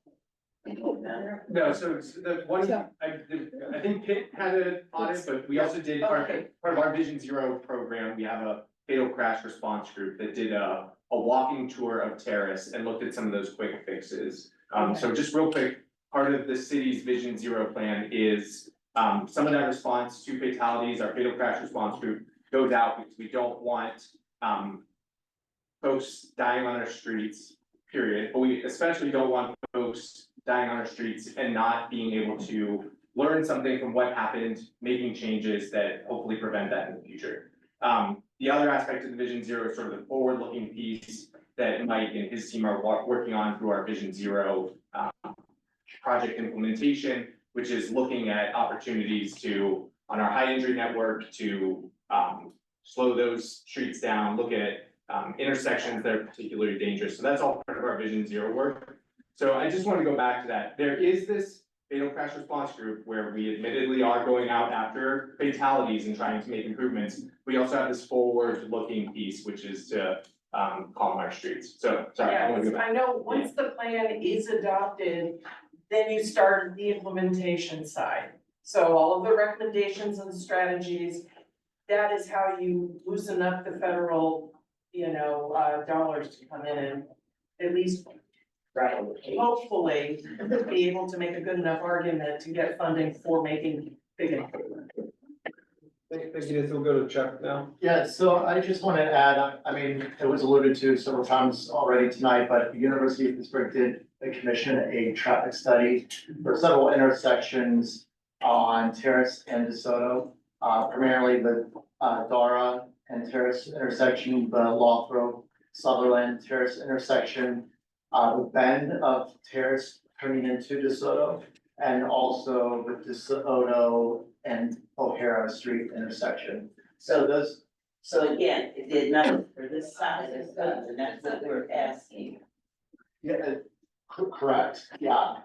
No, so the one, I think Pitt had an audit, but we also did part of our Vision Zero program, we have a fatal crash response group that did a walking tour of Terrace and looked at some of those quick fixes. So just real quick, part of the city's Vision Zero plan is some of that response to fatalities, our fatal crash response group goes out because we don't want folks dying on our streets, period, but we especially don't want folks dying on our streets and not being able to learn something from what happened, making changes that hopefully prevent that in the future. The other aspect of the Vision Zero is sort of the forward-looking piece that Mike and his team are working on through our Vision Zero project implementation, which is looking at opportunities to, on our high injury network, to slow those streets down, look at intersections that are particularly dangerous. So that's all part of our Vision Zero work. So I just want to go back to that. There is this fatal crash response group where we admittedly are going out after fatalities and trying to make improvements. We also have this forward-looking piece, which is to calm our streets. So, sorry. I wanna go Yeah, back. I know, once the plan is adopted, then you start the implementation side. So all of the recommendations and strategies, that is how you loosen up the federal, dollars to come in and at least hopefully be able to make a good enough argument to get funding for making big improvements. Thank you, we'll go to Chuck now. Yeah, so I just want to add, I mean, it was alluded to several times already tonight, but the University of Pittsburgh did commission a traffic study for several intersections on Terrace and DeSoto, primarily the Dara and Terrace intersection, the Lothrop, Sutherland Terrace intersection, the bend of Terrace turning into DeSoto, and also the DeSoto and O'Hara Street intersection. So those. So again, it did nothing for this side of stuff, and that's what we're asking. Yeah, correct, yeah.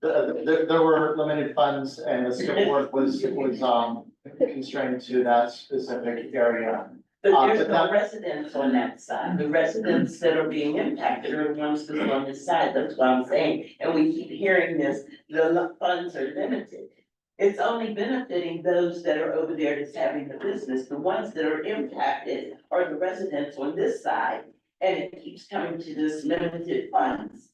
There were limited funds and the scope work was constrained to that specific area. But there's no residents on that side. The residents that are being impacted are the ones that are on this side. That's what I'm saying. And we keep hearing this, the funds are limited. It's only benefiting those that are over there that's having the business. The ones that are impacted are the residents on this side. And it keeps coming to this limited funds.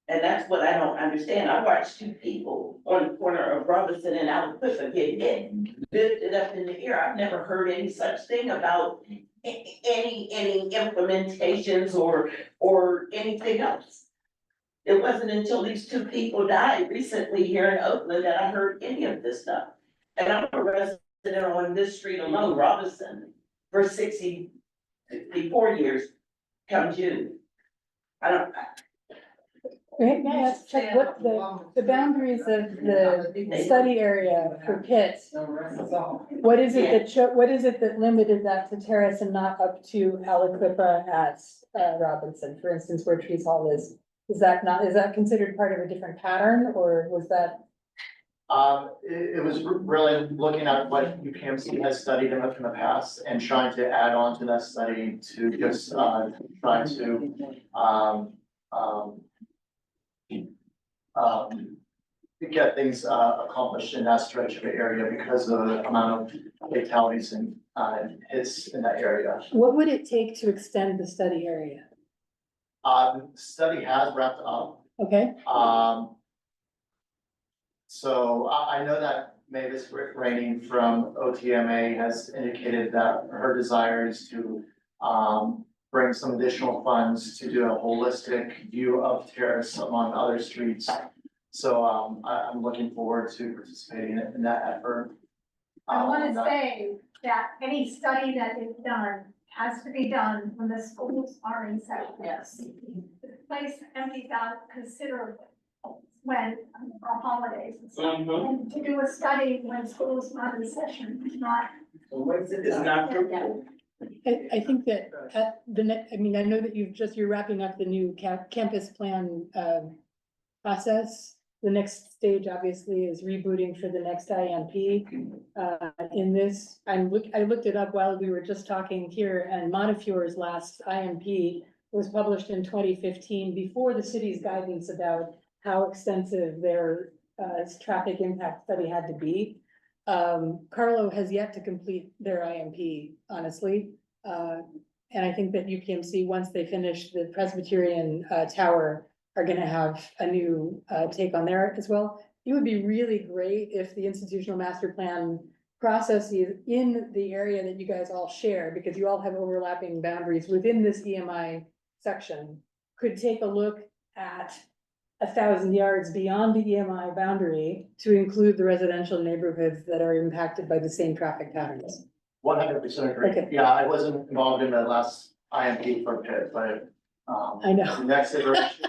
And that's what I don't understand. I watched two people on the corner of Robinson and Aliquippa get hit, lifted up in the air. I've never heard any such thing about any implementations or anything else. It wasn't until these two people died recently here in Oakland that I heard any of this stuff. And I'm a resident on this street alone, Robinson, for 64 years come June. May I ask, Chuck, what the boundaries of the study area for Pitt? What is it that limited that to Terrace and not up to Aliquippa at Robinson, for instance, where Trees Hall is? Is that considered part of a different pattern, or was that? It was really looking at what UPMC has studied in the past and trying to add on to that study to just try to get things accomplished in that stretch of the area because of the amount of fatalities and hits in that area. What would it take to extend the study area? The study has wrapped up. Okay. So I know that Mavis Raining from OTMA has indicated that her desire is to bring some additional funds to do a holistic view of Terrace among other streets. So I'm looking forward to participating in that effort. I want to say that any study that is done has to be done when the schools are in session. Yes. The place empties out considerably when, for holidays and stuff. And to do a study when school's not in session is not. It's not true. I think that at I know that you're wrapping up the new campus plan process. The next stage obviously is rebooting for the next IMP. In this, I looked it up while we were just talking here, and Montefiore's last IMP was published in 2015 before the city's guidance about how extensive their traffic impact study had to be. Carlo has yet to complete their IMP, honestly. And I think that UPMC, once they finish the Presbyterian Tower, are gonna have a new take on there as well. It would be really great if the institutional master plan processes in the area that you guys all share, because you all have overlapping boundaries within this EMI section, could take a look at 1,000 yards beyond the EMI boundary to include the residential neighborhoods that are impacted by the same traffic patterns. 100% agree. Okay. Yeah, I wasn't involved in the last IMP for Pitt, but I know. the next iteration,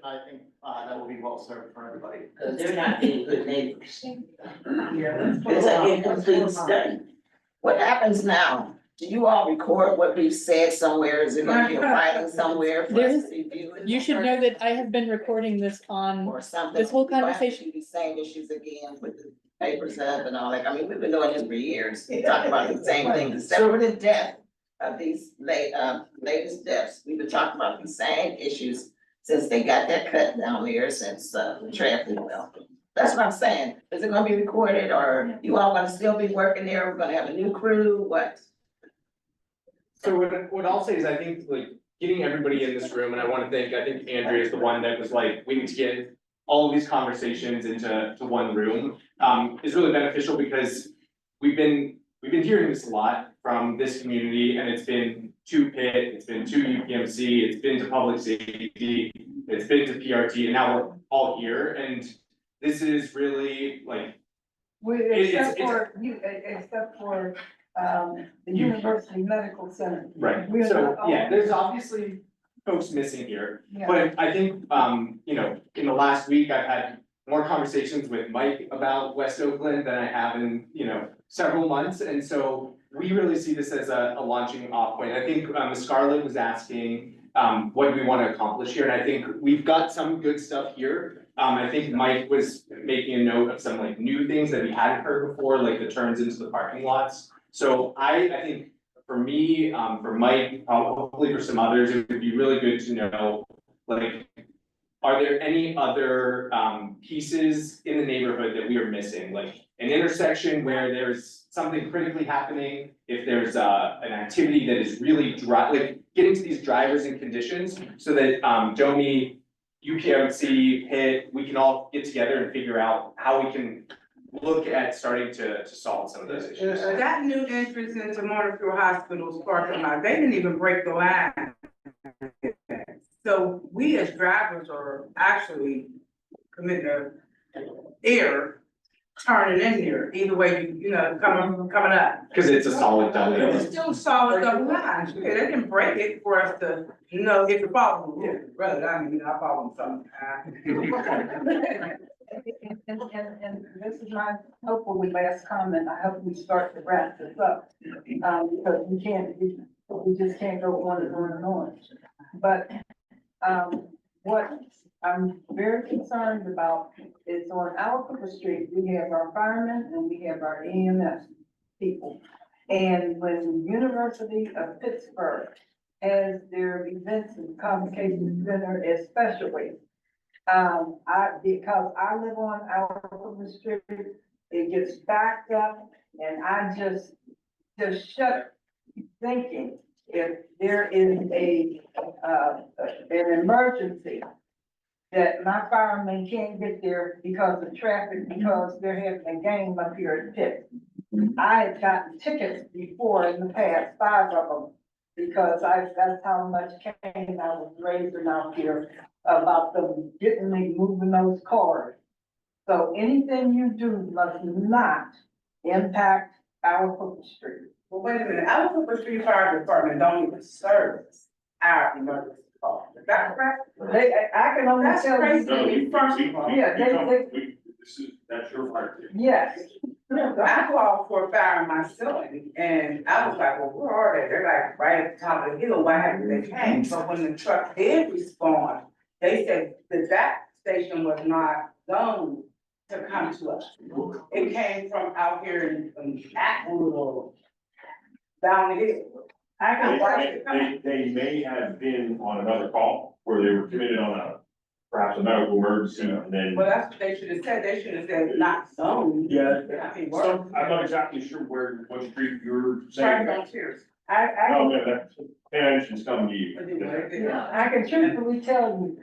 I think that will be well served for everybody. Because they're not being good neighbors. Yeah. It's an incomplete study. What happens now? Do you all record what we've said somewhere? Is it gonna be a writing somewhere for us to review it? You should know that I have been recording this on Or something? this whole We don't have to conversation. do these same issues again with the papers up and all that. I mean, we've been doing this for years. We talk about the same thing, the separate death of these latest deaths. We've been talking about the same issues since they got that cut down there, since the traffic well. That's what I'm saying. Is it gonna be recorded, or you all gonna still be working there? We're gonna have a new crew, what? So what I'll say is I think like getting everybody in this room, and I wanna thank, I think Andrea is the one that was like, we need to get all of these conversations into one room, is really beneficial because we've been hearing this a lot from this community, and it's been to Pitt, it's been to UPMC, it's been to public safety, it's been to PRT, and now we're all here, and this is really like. Except for the University Medical Center. Right, We're so, not all- yeah, there's obviously folks missing here, Yeah. but I think, you know, in the last week, I've had more conversations with Mike about West Oakland than I have in, you know, several months, and so we really see this as a launching off point. I think, Scarlett was asking, what do we wanna accomplish here, and I think we've got some good stuff here. I think Mike was making a note of some like new things that we hadn't heard before, like the turns into the parking lots. So I think for me, for Mike, hopefully for some others, it would be really good to know, like, are there any other pieces in the neighborhood that we are missing? Like an intersection where there's something critically happening, if there's an activity that is really like getting to these drivers and conditions so that Domi, UPMC, Pitt, we can all get together and figure out how we can look at starting to solve some of those issues. That new entrance into Montefort Hospital's parking lot, they didn't even break the line. So we as drivers are actually committing an error, turning in there, either way, you know, coming up. Cause it's a solid double. It's still solid double line, they didn't break it for us to, you know, if you're following the road, I mean, I follow them sometimes. And this is my hopefully last comment. I hope we start to wrap this up. Because we just can't go on and on and on. But, what I'm very concerned about is on Alpha Street, we have our firemen and we have our EMS people. And when the University of Pittsburgh has their events and convocation center especially, because I live on Alpha Street, it gets backed up and I just shudder thinking if there is an emergency that my firemen can't get there because of traffic, because they're having a game up here at Pitt. I had gotten tickets before in the past, 5 of them, because that's how much cane I was raising out here about them moving those cars. So anything you do must not impact our Hooker Street. Well, wait a minute, our Hooper Street Fire Department don't even service our emergency call, is that correct? I can only That's tell you. crazy, first of all. Yeah, That's your part. yes. I called for a fire in my ceiling, and I was like, well, where are they? They're like right at the top of the hill, why haven't they came? But when the truck did respond, they said that station was not zoned to come to us. It came from out here in Atwood or down the hill. I can watch it come. They may have been on another call where they were committed on perhaps a medical emergency and then. Well, that's what they should have said. They should have said not zoned. Yeah, I mean, so I'm not exactly sure what street you're Right saying. downstairs. Oh, yeah, that's, attention's coming to you. Yeah, I can truthfully tell you,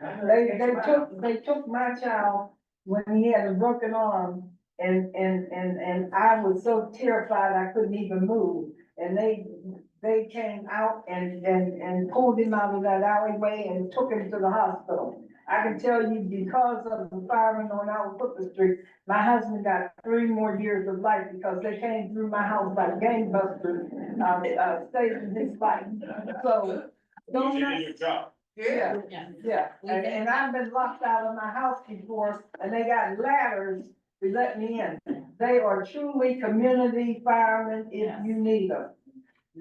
they took my child when he had a broken arm, and I was so terrified I couldn't even move. And they came out and pulled him out of that alleyway and took him to the hospital. I can tell you, because of the firing on our Cooper Street, my husband got 3 more years of life because they came through my house like gangbusters, saving his life. So, don't. You did your job. Yeah, yeah, and I've been locked out of my house before, and they got ladders to let me in. They are truly community firemen if you need them. I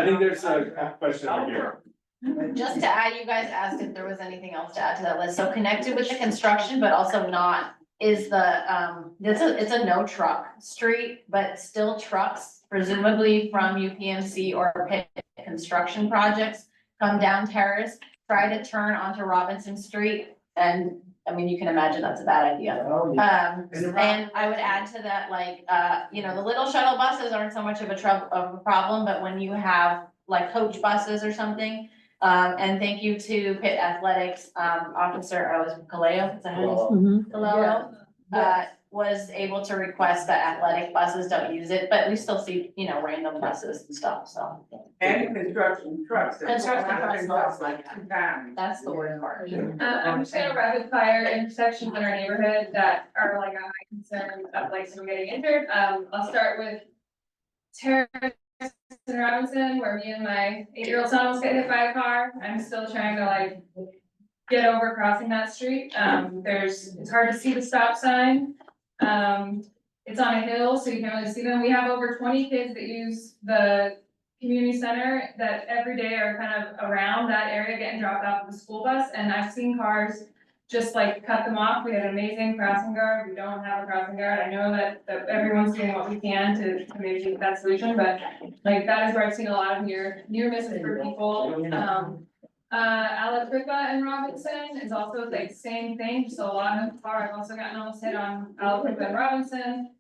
think there's a question over here. Just to add, you guys asked if there was anything else to add to that list, so connected with the construction, but also not, is the, it's a no truck street, but still trucks, presumably from UPMC or Pitt construction projects, come down Terrace, try to turn onto Robinson Street, and, I mean, you can imagine that's a bad idea. And I would add to that, like, the little shuttle buses aren't so much of a problem, but when you have like coach buses or something, and thank you to Pitt Athletics, officer, Kaleo, is that how it is? Kaleo, was able to request that athletic buses don't use it, but we still see, random buses and stuff, so. And construction trucks. Construction trucks, Like 2 times. That's the word part. I'm just gonna rapid fire intersections in our neighborhood that are like a high concern of like someone getting injured. I'll start with Terrace in Robinson, where me and my 8-year-old son almost got hit by a car. I'm still trying to like get over crossing that street. It's hard to see the stop sign. It's on a hill, so you can't really see them. We have over 20 kids that use the community center that every day are kind of around that area getting dropped off with the school bus, and I've seen cars just like cut them off. We had an amazing crossing guard. We don't have a crossing guard. I know that everyone's doing what we can to maybe that solution, but like that is where I've seen a lot of near misses for people. Alacripa and Robinson is also like the same thing, just a lot of car. I've also gotten almost hit on Alacripa and Robinson.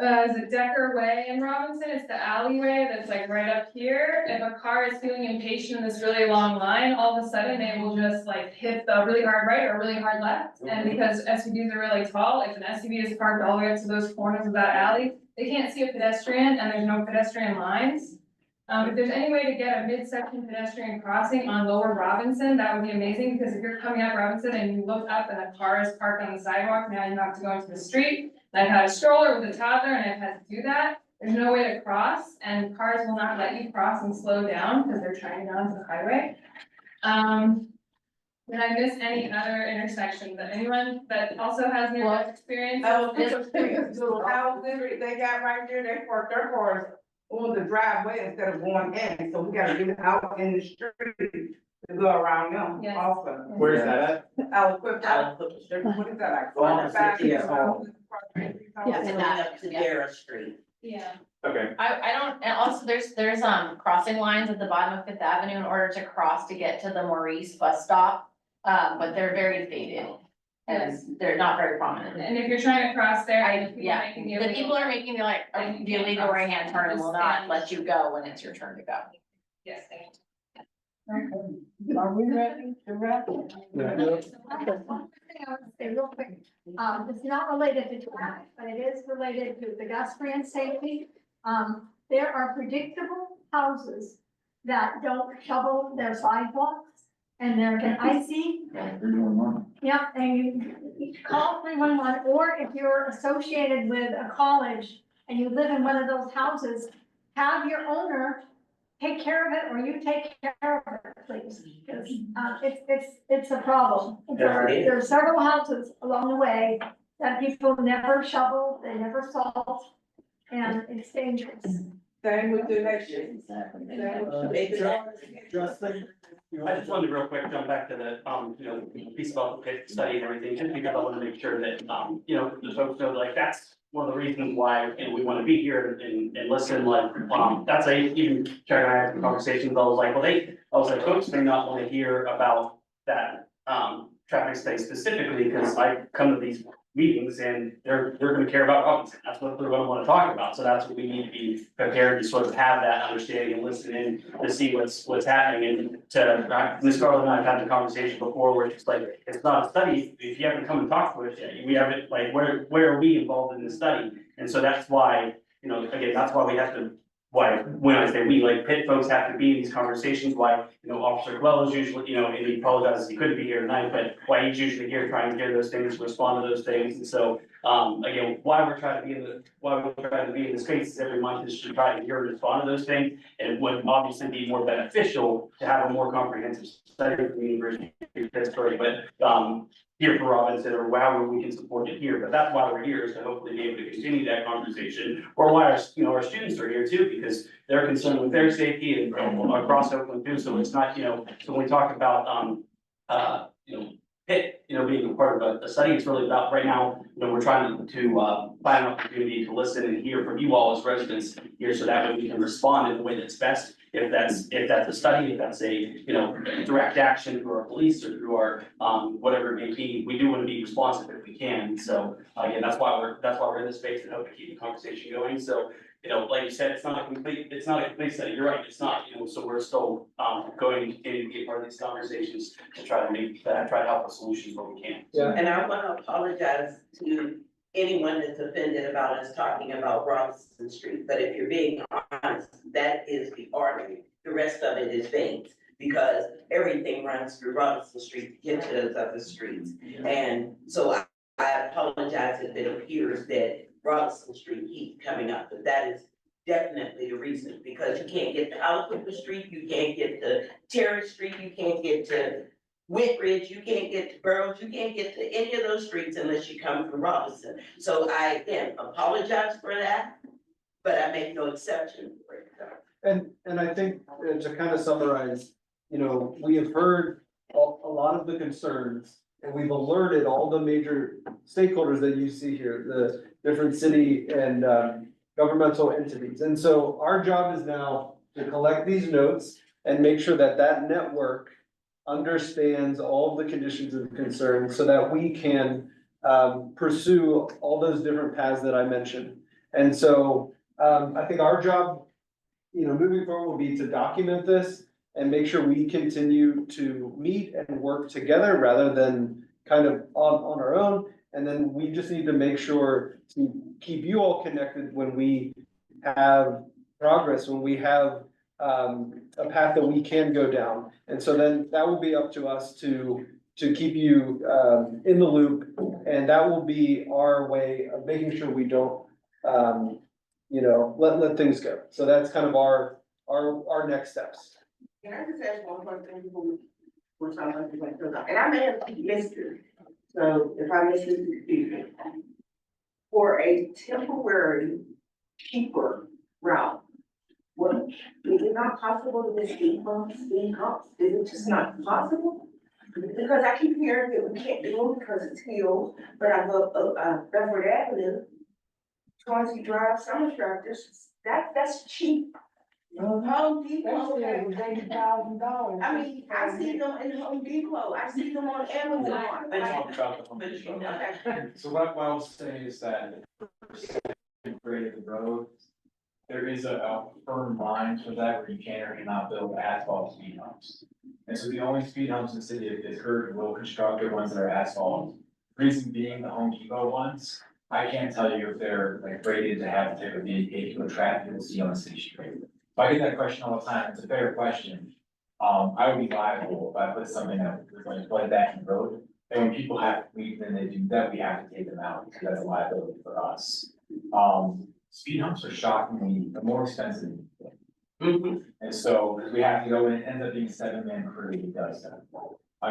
Is it Decker Way in Robinson? It's the alleyway that's like right up here. If a car is feeling impatient in this really long line, all of a sudden they will just like hit the really hard right or really hard left. And because SUVs are really tall, if an SUV is parked all the way up to those corners of that alley, they can't see a pedestrian and there's no pedestrian lines. If there's any way to get a midsection pedestrian crossing on Lower Robinson, that would be amazing, because if you're coming up Robinson and you look up and a car is parked on the sidewalk, now you have to go into the street. I've had a stroller with a toddler and I've had to do that. There's no way to cross, and cars will not let you cross and slow down because they're trying to get onto the highway. Did I miss any other intersections that anyone that also has near death experience? Little houses they got right there, they park their cars on the driveway instead of going in, so we gotta get out in the street to go around them Yes. also. Where's that at? What is that like? Going up to Back Deer here. Hall. Yeah. Going up to Dara Street. Yeah. Okay. I don't, and also there's crossing lines at the bottom of Fifth Avenue in order to cross to get to the Maurice bus stop. But they're very faded and they're not very prominent. And if you're trying to cross there, and people are making The people are making the illegal right hand turn and will not let you go when it's your turn to go. Yes, thank you. Okay, are we ready to wrap? One thing I want to say real quick, it's not related to traffic, but it is related to pedestrian safety. There are predictable houses that don't shovel their sidewalks and they're getting icy. Yeah, and you call 311, or if you're associated with a college and you live in one of those houses, have your owner take care of it, or you take care of it, please, because it's a problem. There are several houses along the way that people never shovel, they never salt, and it's dangerous. Same with the election. Justin? I just wanted to real quick jump back to the, piece about the pit study and everything, just because I want to make sure that, the folks know, like, that's one of the reasons why, we want to be here and listen, like, that's even Karen and I had some conversations, I was like, folks may not want to hear about that, traffic study specifically, because I come to these meetings and they're gonna care about Robinson, that's what they're gonna wanna talk about, so that's what we need to be prepared to sort of have that understanding and listen in to see what's happening, and to, Ms. Garland and I have had the conversation before, where it's like, it's not a study, if you haven't come and talked to us yet, we haven't, like, where are we involved in this study? And so that's why, again, that's why we have to, when I say we, like, pit folks have to be in these conversations, why, Officer Gwell is usually, and he apologizes he couldn't be here tonight, but why he's usually here trying to hear those things, respond to those things, and so, again, why we're trying to be in the spaces every month is to try to hear and respond to those things, and it would obviously be more beneficial to have a more comprehensive study from the University of Pittsburgh, but, here for Robinson, or however we can support it here, but that's why we're here, is to hopefully be able to continue that conversation. Or why our students are here too, because they're concerned with their safety and across Oakland too, so it's not, so when we talk about, Pitt, being a part of a study, it's really about, right now, we're trying to find an opportunity to listen and hear from you all as residents here, so that way we can respond in the way that's best. If that's a study, if that's a, direct action through our police or through our, whatever it may be, we do want to be responsive if we can. So, again, that's why we're in this space, and hope to keep the conversation going. So, like you said, it's not a complete study. You're right, it's not, so we're still, going to continue to be a part of these conversations to try to help with solutions where we can. Yeah. And I want to apologize to anyone that's offended about us talking about Robinson Street, but if you're being honest, that is the artery. The rest of it is veins, because everything runs through Robinson Street to get to those other streets. And so I apologize if it appears that Robinson Street keeps coming up, but that is definitely the reason, because you can't get to Alabama Street, you can't get to Terrace Street, you can't get to Whitridge, you can't get to Burroughs, you can't get to any of those streets unless you come from Robinson. So I, again, apologize for that, but I make no exception for it. And I think to kind of summarize, we have heard a lot of the concerns, and we've alerted all the major stakeholders that you see here, the different city and governmental entities. And so our job is now to collect these notes and make sure that that network understands all of the conditions of concern, so that we can pursue all those different paths that I mentioned. And so I think our job, moving forward, will be to document this and make sure we continue to meet and work together rather than kind of on our own. And then we just need to make sure to keep you all connected when we have progress, when we have a path that we can go down. And so then that will be up to us to keep you in the loop. And that will be our way of making sure we don't, let things go. So that's kind of our next steps. Can I just ask one more thing before we're talking about, and I may have missed it, so if I missed it, excuse me. For a temporary cheaper route, what, is it not possible to get speed bumps, speed humps? Is it just not possible? Because I keep hearing that we can't do it because it's hills, but I go up Bedford Avenue, Chauncey Drive, Summer Drive, that's cheap. Home Depot, $80,000. I mean, I see them in Home Depot, I see them on Amazon. So what I'll say is that grade of the road, there is a firm line for that where you can or cannot build asphalt speed humps. And so the only speed humps in the city of Pittsburgh will construct the ones that are asphalt. Reason being the Home Depot ones, I can't tell you if they're like rated to have the type of vehicular traffic you'll see on the city street. If I get that question all the time, it's a fair question. I would be liable if I put something that was like that in the road. And when people have to leave, then they do that, we have to take them out because that's a liability for us. Speed humps are shockingly more expensive. And so we have to go in, it ends up being a 7-man crew that does that.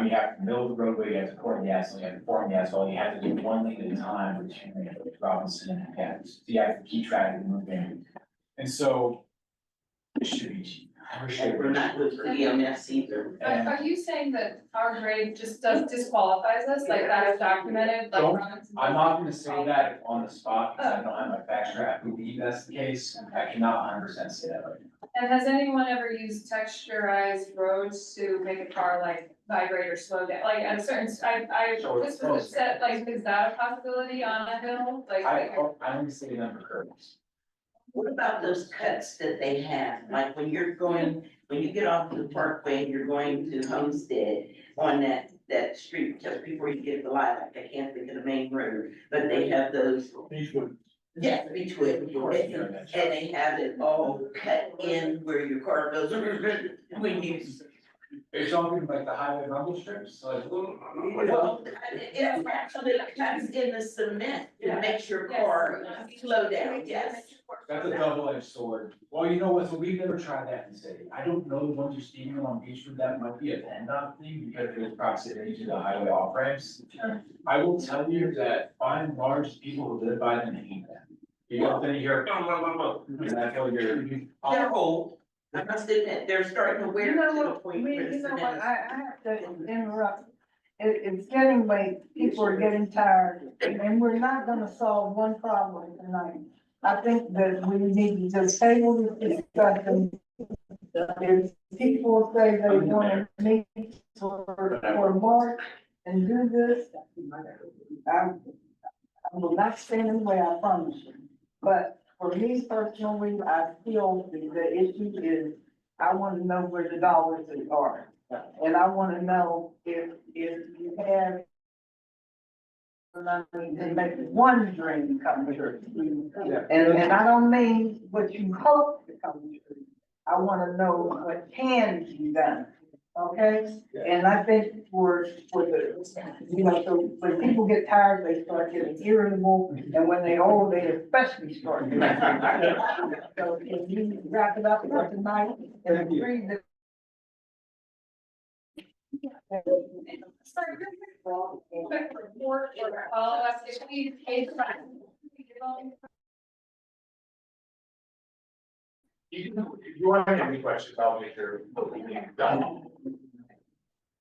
You have to build the roadway, you have to pour the asphalt, you have to form the asphalt, you have to do one lane at a time, which Robinson and so you have to keep track of moving. And so It should be cheap. I wish And it we're were. not good for EMS either. Are you saying that our grade just disqualifies us, like that is documented, like? Don't- Robinson- I'm not gonna say that on the spot, because I don't have my facts straight. I believe that's the case. I cannot 100% say that right now. And has anyone ever used texturized roads to make a car like vibrate or slow down, like at a certain, this was set, like, is that a possibility on a hill, like? I only say them for curves. What about those cuts that they have, like when you're going, when you get off the parkway and you're going to Homestead on that street just before you get to Lilac, I can't think of the main road, but they have those. Yes, between, and they have it all cut in where your car goes, when you. You're talking like the highway rumble strips, like. Well, it actually cuts in the cement to make your car slow down, yes. That's a double-edged sword. Well, you know what, so we've never tried that in the city. I don't know the ones you're speaking on Beach Road, that might be a PennDOT thing because of its proximity to the highway off ramps. I will tell you that by and large, people who live by them hate that. You know, then you hear, and that's what you're. They're old, I must admit, they're starting to wear You know to the what, point me, where the you know what, cement. I have to interrupt. It's getting late, people are getting tired, and we're not gonna solve one problem tonight. I think that we need to just table this discussion. If people say they wanna meet for March and do this, I will not stand in the way, I promise you. But for me personally, I feel the issue is, I wanna know where the dollars are. And I wanna know if you have money to make one dream come true. And I don't mean what you hope to come true. I wanna know what can be done, okay? And I think for the, so when people get tired, they start getting irritable, and when they're old, they especially start. getting irritable. So if you wrap it up for tonight and agree that Sorry, quick report or all of us, if we pay for that. If you want to have any questions, I'll make sure. Done.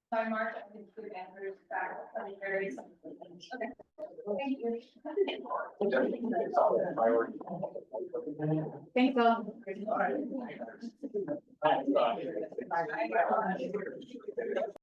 By March, I think we Andrew's back, very something. Okay. Thank you. Thanks all.